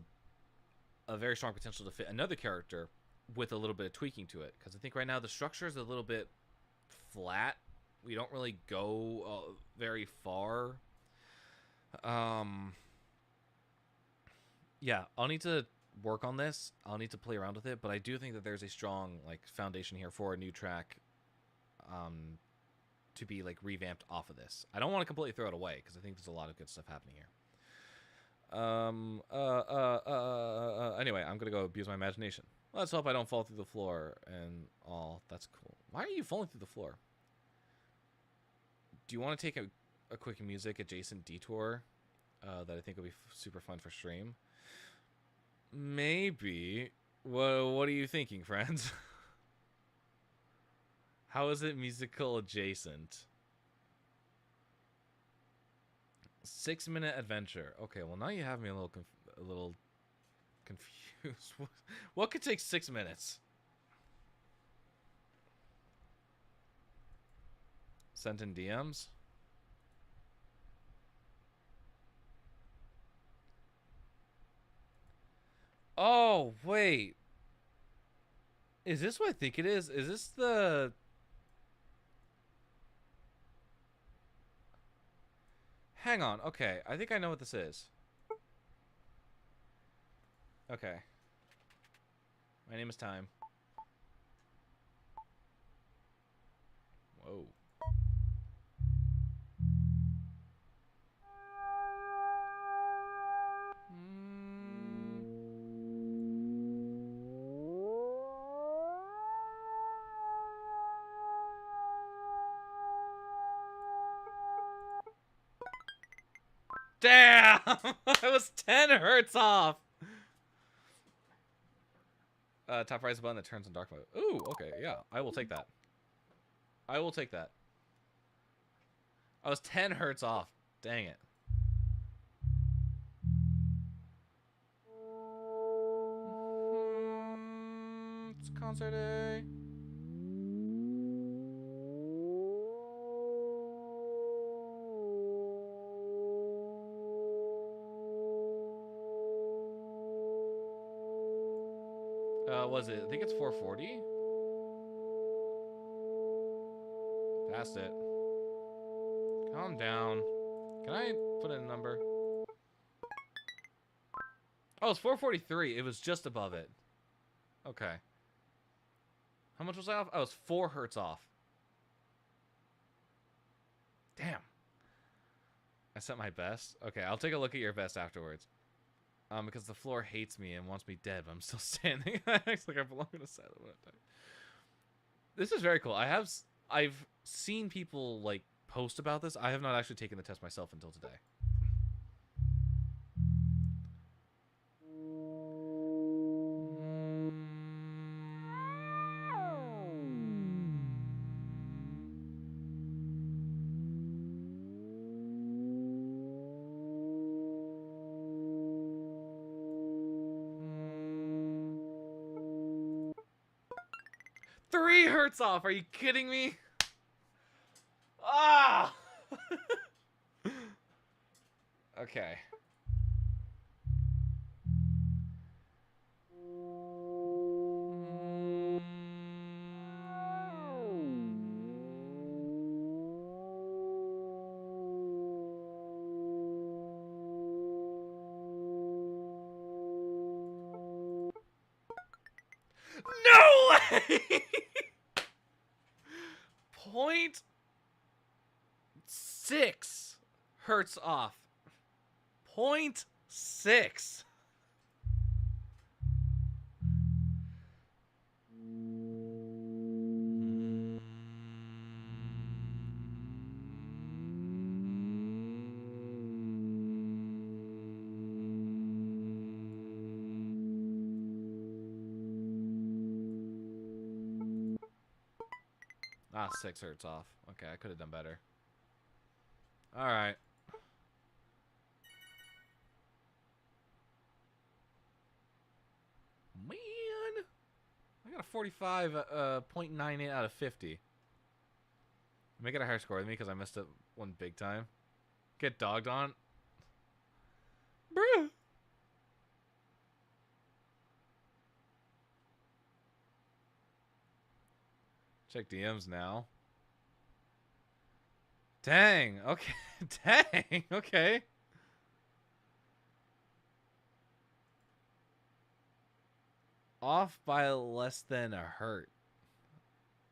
a very strong potential to fit another character with a little bit of tweaking to it. Because I think right now the structure is a little bit flat. We don't really go very far. Yeah, I'll need to work on this. I'll need to play around with it, but I do think that there's a strong foundation here for a new track to be revamped off of this. I don't want to completely throw it away because I think there's a lot of good stuff happening here. Anyway, I'm gonna go abuse my imagination. Let's hope I don't fall through the floor and all. That's cool. Why are you falling through the floor? Do you want to take a quick music adjacent detour that I think will be super fun for stream? Maybe. What are you thinking, friends? How is it musical adjacent? 6-minute adventure. Okay, well now you have me a little confused. What could take 6 minutes? Sent in DMs? Oh, wait. Is this what I think it is? Is this the... Hang on. Okay, I think I know what this is. Okay. My name is Time. Whoa. Damn! I was 10 hertz off! Top right is a button that turns in dark mode. Ooh, okay, yeah. I will take that. I will take that. I was 10 hertz off. Dang it. It's concert day. Was it? I think it's 440. Passed it. Calm down. Can I put in a number? Oh, it's 443. It was just above it. Okay. How much was I off? I was 4 hertz off. Damn. I set my best. Okay, I'll take a look at your best afterwards. Because the floor hates me and wants me dead, but I'm still standing. It's like I belong in a silent one. This is very cool. I've seen people post about this. I have not actually taken the test myself until today. Hertz off. Are you kidding me? Ah! Okay. No way! 0.6 hertz off. 0.6. Ah, 6 hurts off. Okay, I could have done better. Alright. Man! I got a 45.98 out of 50. Make it a higher score than me because I missed it one big time. Get dogged on. Bruh! Check DMs now. Dang. Okay. Dang. Okay. Off by less than a hurt.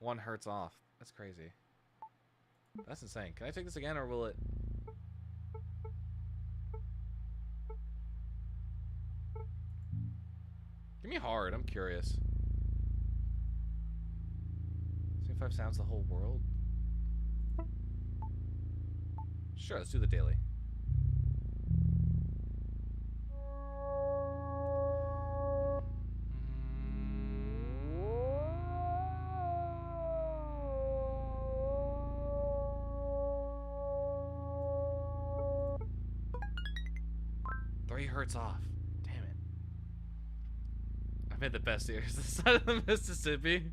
1 hurts off. That's crazy. That's insane. Can I take this again or will it... Give me hard. I'm curious. 25 sounds the whole world? Sure, let's do the daily. Three hurts off. Damn it. I made the best ears this side of the Mississippi.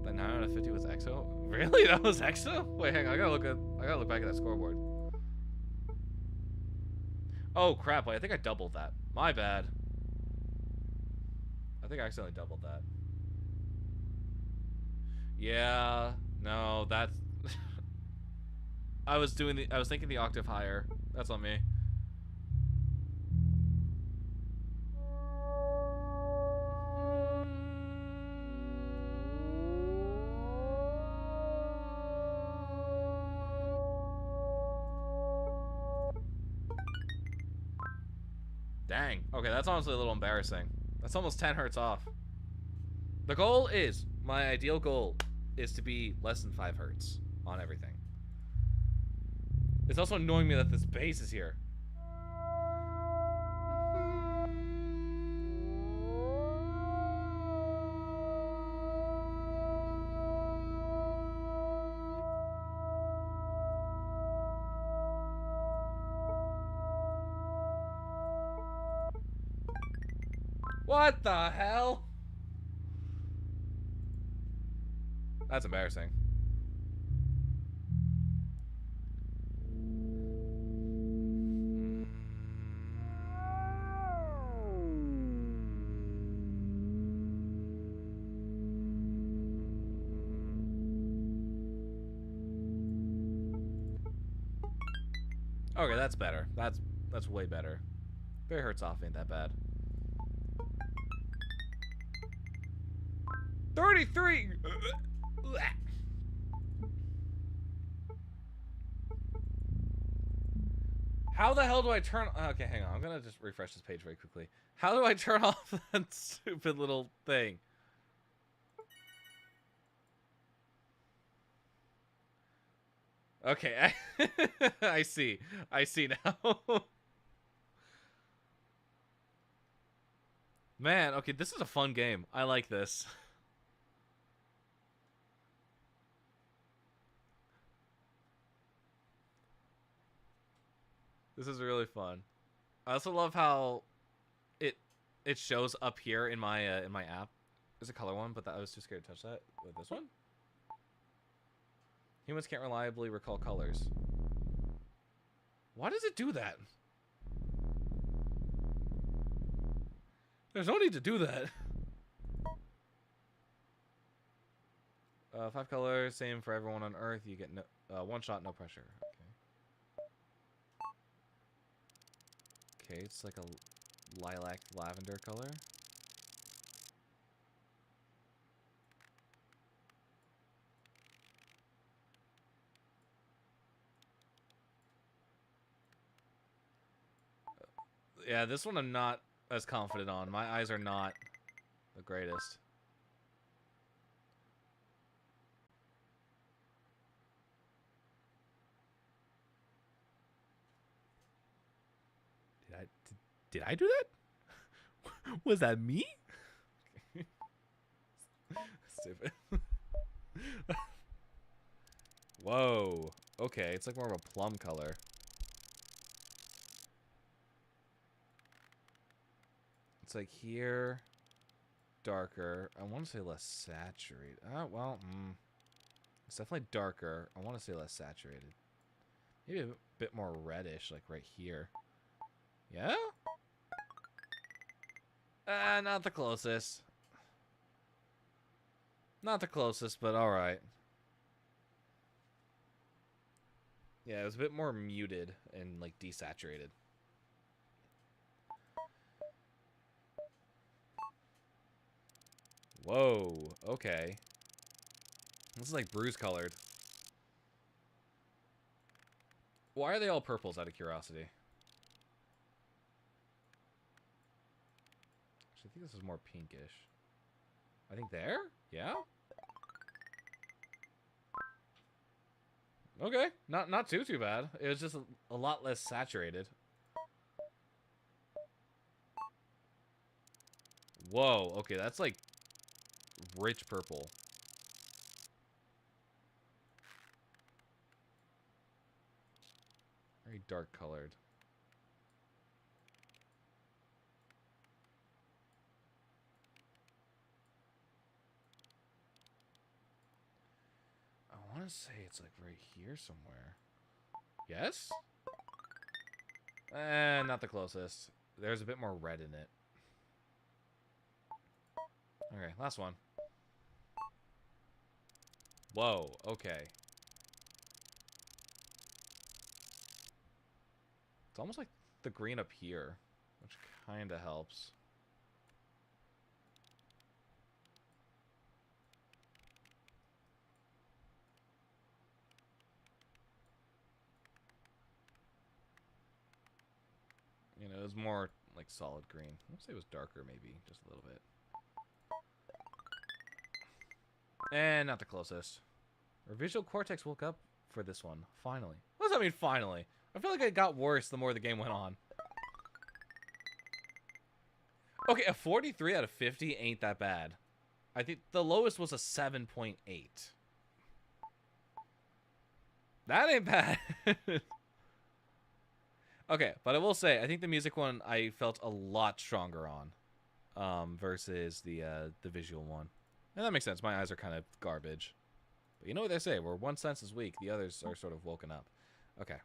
The 9 out of 50 was EXO? Really? That was EXO? Wait, hang on. I gotta look back at that scoreboard. Oh crap, wait, I think I doubled that. My bad. I think I accidentally doubled that. Yeah, no, that's I was thinking the octave higher. That's on me. Dang. Okay, that's honestly a little embarrassing. That's almost 10 hertz off. The goal is, my ideal goal is to be less than 5 hertz on everything. It's also annoying me that this bass is here. What the hell? That's embarrassing. Okay, that's better. That's way better. 3 hertz off ain't that bad. 33! How the hell do I turn... Okay, hang on. I'm gonna just refresh this page very quickly. How do I turn off that stupid little thing? Okay, I see. I see now. Man, okay, this is a fun game. I like this. This is really fun. I also love how it shows up here in my app. There's a color one, but I was too scared to touch that. With this one? Humans can't reliably recall colors. Why does it do that? There's no need to do that. 5 colors, same for everyone on Earth. You get no, 1 shot, no pressure. Okay, it's like a lilac lavender color. Yeah, this one I'm not as confident on. My eyes are not the greatest. Did I do that? Was that me? Stupid. Whoa. Okay, it's like more of a plum color. It's like here, darker. I want to say less saturated. Well, it's definitely darker. I want to say less saturated. Maybe a bit more reddish, like right here. Yeah? Not the closest. Not the closest, but alright. Yeah, it was a bit more muted and, like, desaturated. Whoa, okay. This is like bruise colored. Why are they all purples out of curiosity? Actually, I think this is more pinkish. I think there? Yeah? Okay, not too bad. It was just a lot less saturated. Whoa, okay, that's like rich purple. Very dark colored. I want to say it's like right here somewhere. Yes? Not the closest. There's a bit more red in it. Okay, last one. Whoa, okay. It's almost like the green up here, which kind of helps. You know, it was more like solid green. I would say it was darker maybe, just a little bit. And not the closest. Our visual cortex woke up for this one, finally. What does that mean, finally? I feel like it got worse the more the game went on. Okay, a 43 out of 50 ain't that bad. I think the lowest was a 7.8. That ain't bad. Okay, but I will say, I think the music one I felt a lot stronger on, versus the visual one. And that makes sense. My eyes are kind of garbage. But you know what they say, where one sense is weak, the others are sort of woken up. Okay.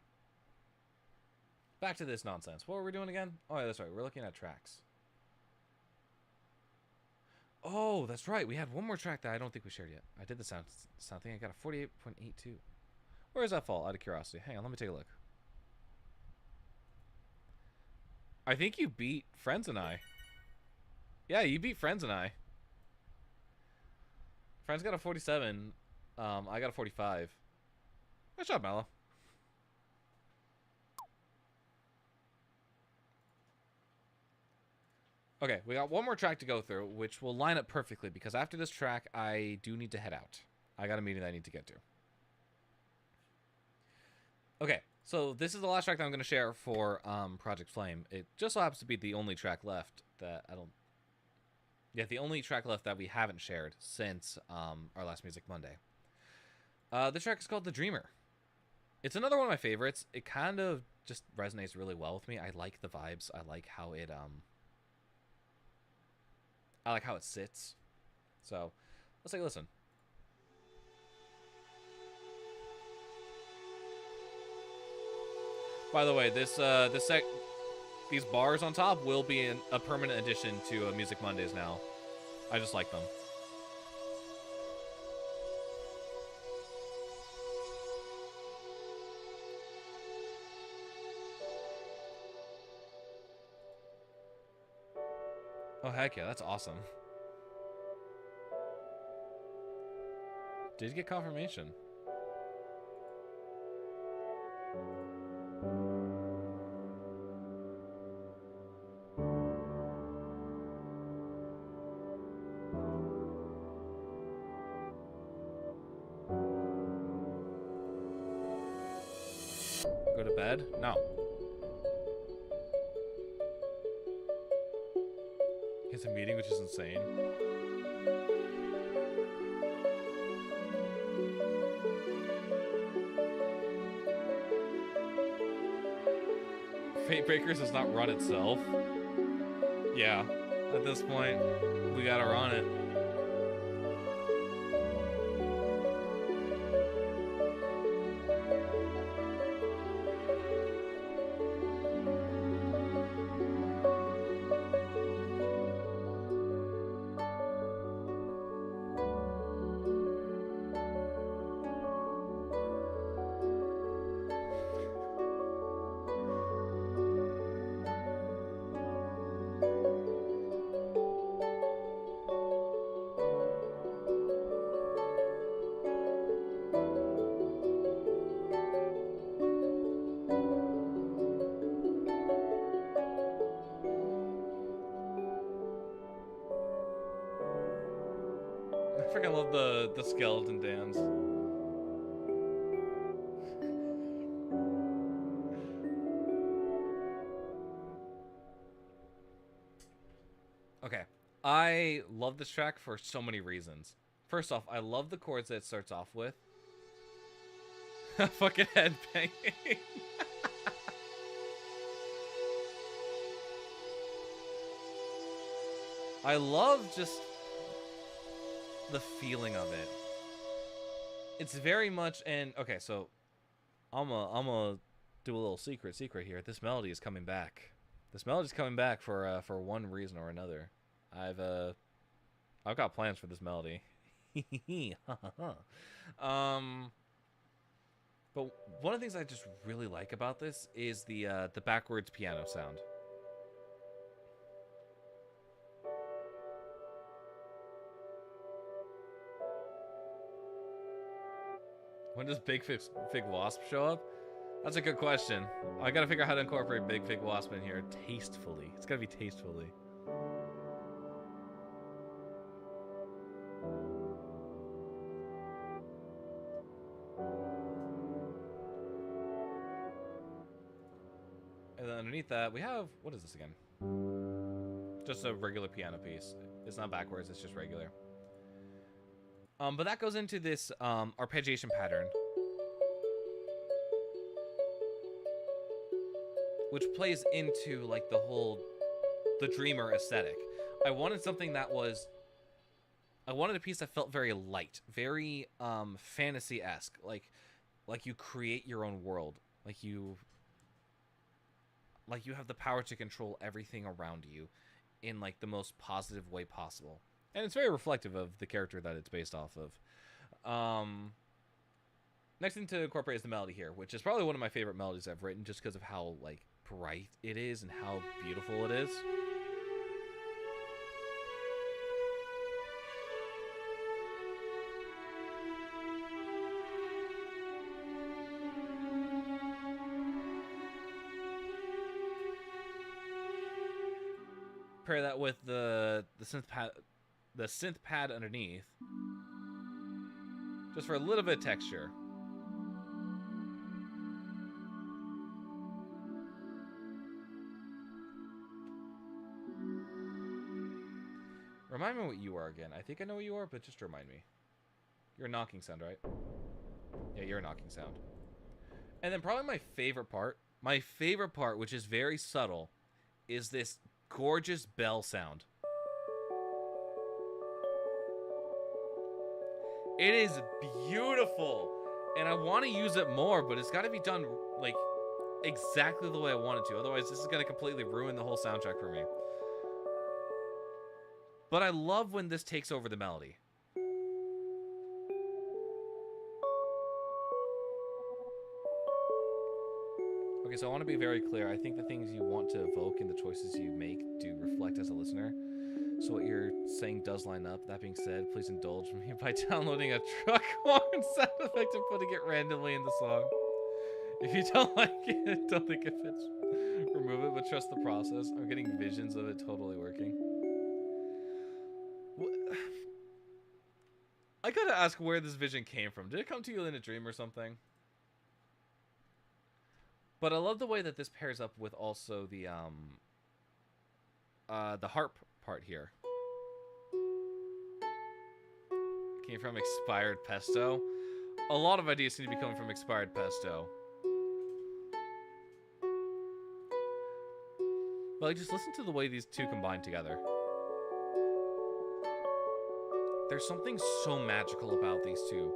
Back to this nonsense. What were we doing again? Oh, yeah, that's right. We're looking at tracks. Oh, that's right. We had one more track that I don't think we shared yet. I did the sound thing. I got a 48.82. Where does that fall, out of curiosity? Hang on, let me take a look. I think you beat Friends and I. Yeah, you beat Friends and I. Friends got a 47. I got a 45. Nice job, Mello. Okay, we got one more track to go through, which will line up perfectly, because after this track, I do need to head out. I got a meeting that I need to get to. Okay, so this is the last track that I'm going to share for Project Flame. It just so happens to be the only track left that I don't... Yeah, the only track left that we haven't shared since our last Music Monday. The track is called The Dreamer. It's another one of my favorites. It kind of just resonates really well with me. I like the vibes. I like how it sits. So, let's take a listen. By the way, these bars on top will be a permanent addition to Music Mondays now. I just like them. Oh, heck yeah, that's awesome. Did you get confirmation? go to bed? No. He has a meeting, which is insane. Fate Breakers does not run itself. Yeah, at this point, we gotta run it. I freaking love the skeleton dance. Okay. I love this track for so many reasons. First off, I love the chords that it starts off with. Fucking headbanging. I love just the feeling of it. It's very much, and okay, so I'm a do a little secret here. This melody is coming back. This melody's coming back for one reason or another. I've got plans for this melody. But one of the things I just really like about this is the backwards piano sound. When does Big Fig Wasp show up? That's a good question. I gotta figure out how to incorporate Big Fig Wasp in here tastefully. It's gotta be tastefully. And then underneath that, we have, what is this again? Just a regular piano piece. It's not backwards, it's just regular. But that goes into this arpeggiation pattern, which plays into like the dreamer aesthetic. I wanted something that was, I wanted a piece that felt very light, very fantasy-esque, like you create your own world, like you have the power to control everything around you in like the most positive way possible. And it's very reflective of the character that it's based off of. Next thing to incorporate is the melody here, which is probably one of my favorite melodies I've written just because of how like bright it is and how beautiful it is. Pair that with the synth pad underneath, just for a little bit of texture. Remind me what you are again. I think I know what you are, but just remind me. You're a knocking sound, right? Yeah, you're a knocking sound. And then probably my favorite part, which is very subtle, is this gorgeous bell sound. It is beautiful, and I want to use it more, but it's got to be done like exactly the way I want it to. Otherwise, this is going to completely ruin the whole soundtrack for me. But I love when this takes over the melody. Okay, so I want to be very clear. I think the things you want to evoke and the choices you make do reflect as a listener. So what you're saying does line up. That being said, please indulge me by downloading a truck horn sound effect and putting it randomly in the song. If you don't like it, don't think it fits, remove it, but trust the process. I'm getting visions of it totally working. I gotta ask where this vision came from. Did it come to you in a dream or something? But I love the way that this pairs up with also the harp part here. Came from Expired Pesto. A lot of ideas seem to be coming from Expired Pesto. But like, just listen to the way these two combine together. There's something so magical about these two,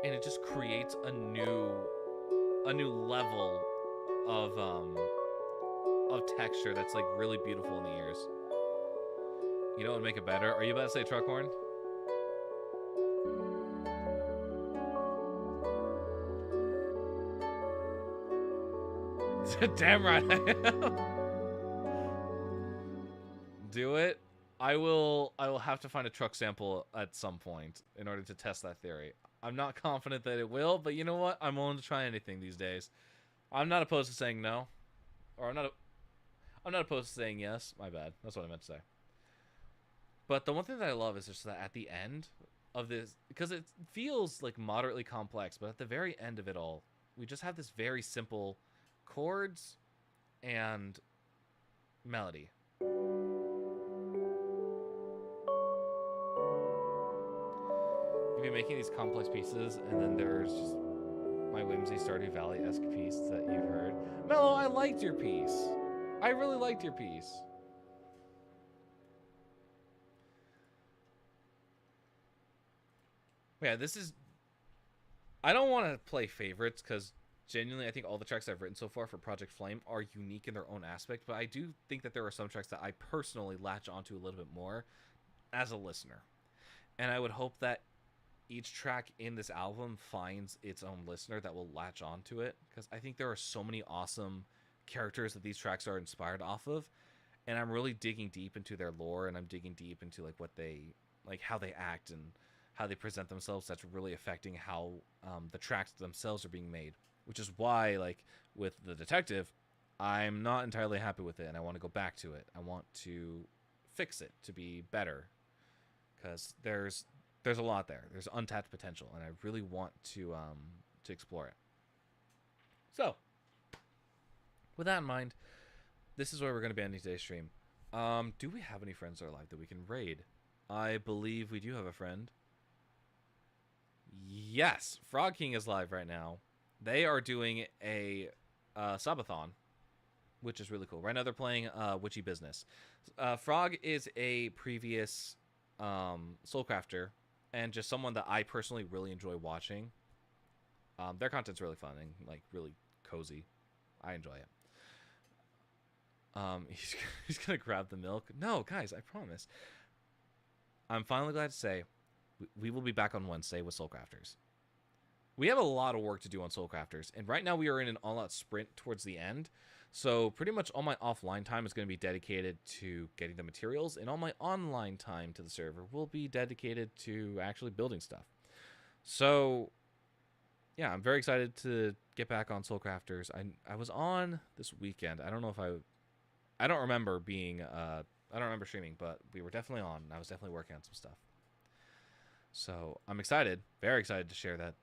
and it just creates a new level of texture that's like really beautiful in the ears. You know what would make it better? Are you about to say truck horn? Damn right I am. Do it. I will have to find a truck sample at some point in order to test that theory. I'm not confident that it will, but you know what? I'm willing to try anything these days. I'm not opposed to saying no. Or I'm not opposed to saying yes. My bad. That's what I meant to say. But the one thing that I love is just that at the end of this, because it feels like moderately complex, but at the very end of it all, we just have this very simple chords and melody. You've been making these complex pieces, and then there's just my whimsy Stardew Valley-esque piece that you've heard. Mello, I liked your piece. I really liked your piece. Yeah, this is... I don't want to play favorites, because genuinely I think all the tracks I've written so far for Project Flame are unique in their own aspect, but I do think that there are some tracks that I personally latch onto a little bit more as a listener. And I would hope that each track in this album finds its own listener that will latch onto it, because I think there are so many awesome characters that these tracks are inspired off of, and I'm really digging deep into their lore, and I'm digging deep into like what they like, how they act and how they present themselves. That's really affecting how the tracks themselves are being made, which is why, like with The Detective, I'm not entirely happy with it, and I want to go back to it. I want to fix it to be better, because there's a lot there. There's untapped potential, and I really want to explore it. So, with that in mind, this is where we're going to be ending today's stream. Do we have any friends that are live that we can raid? I believe we do have a friend. Yes, Frog King is live right now. They are doing a subathon, which is really cool. Right now they're playing Witchy Business. Frog is a previous Soulcrafter, and just someone that I personally really enjoy watching. Their content's really fun and like really cozy. I enjoy it. He's gonna grab the milk. No, guys, I promise. I'm finally glad to say we will be back on Wednesday with Soulcrafters. We have a lot of work to do on Soulcrafters, and right now we are in an all-out sprint towards the end. So pretty much all my offline time is going to be dedicated to getting the materials, and all my online time to the server will be dedicated to actually building stuff. So yeah, I'm very excited to get back on Soulcrafters. I was on this weekend. I don't know if I don't remember being I don't remember streaming, but we were definitely on, and I was definitely working on some stuff. So I'm excited, very excited to share that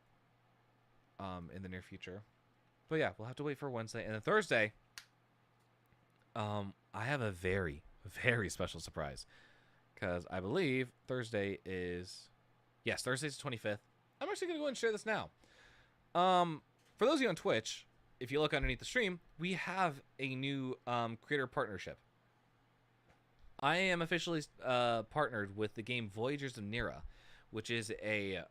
in the near future. But yeah, we'll have to wait for Wednesday. And then Thursday, I have a very, very special surprise. Because I believe Thursday is... Yes, Thursday's the 25th. I'm actually going to go ahead and share this now. For those of you on Twitch, if you look underneath the stream, we have a new creator partnership. I am officially partnered with the game Voyagers of Nira, which is a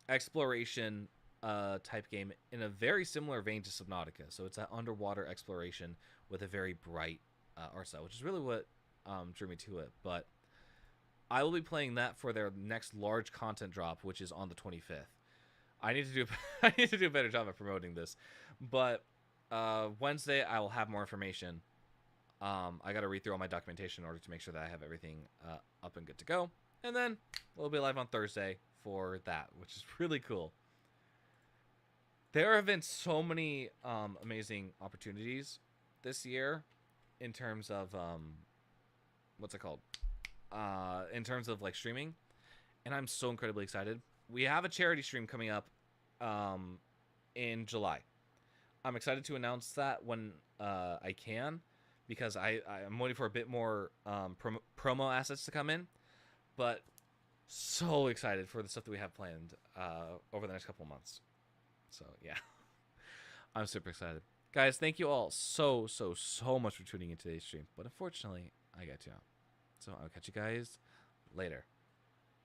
exploration type game in a very similar vein to Subnautica. So it's an underwater exploration with a very bright art style, which is really what drew me to it. But I will be playing that for their next large content drop, which is on the 25th. I need to do a better job of promoting this. But Wednesday I will have more information. I got to read through all my documentation in order to make sure that I have everything up and good to go. And then we'll be live on Thursday for that, which is really cool. There have been so many amazing opportunities this year in terms of what's it called? In terms of like streaming, and I'm so incredibly excited. We have a charity stream coming up in July. I'm excited to announce that when I can, because I'm waiting for a bit more promo assets to come in, but so excited for the stuff that we have planned over the next couple of months. So yeah, I'm super excited. Guys, thank you all so much for tuning in today's stream. But unfortunately, I got you out. So I'll catch you guys later.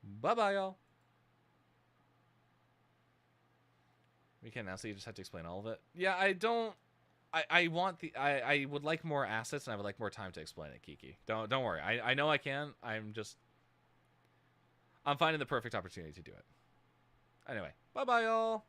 Bye-bye, y'all. We can now, so you just have to explain all of it. Yeah, I don't... I want the... I would like more assets, and I would like more time to explain it, Kiki. Don't worry. I know I can. I'm finding the perfect opportunity to do it. Anyway, bye-bye, y'all.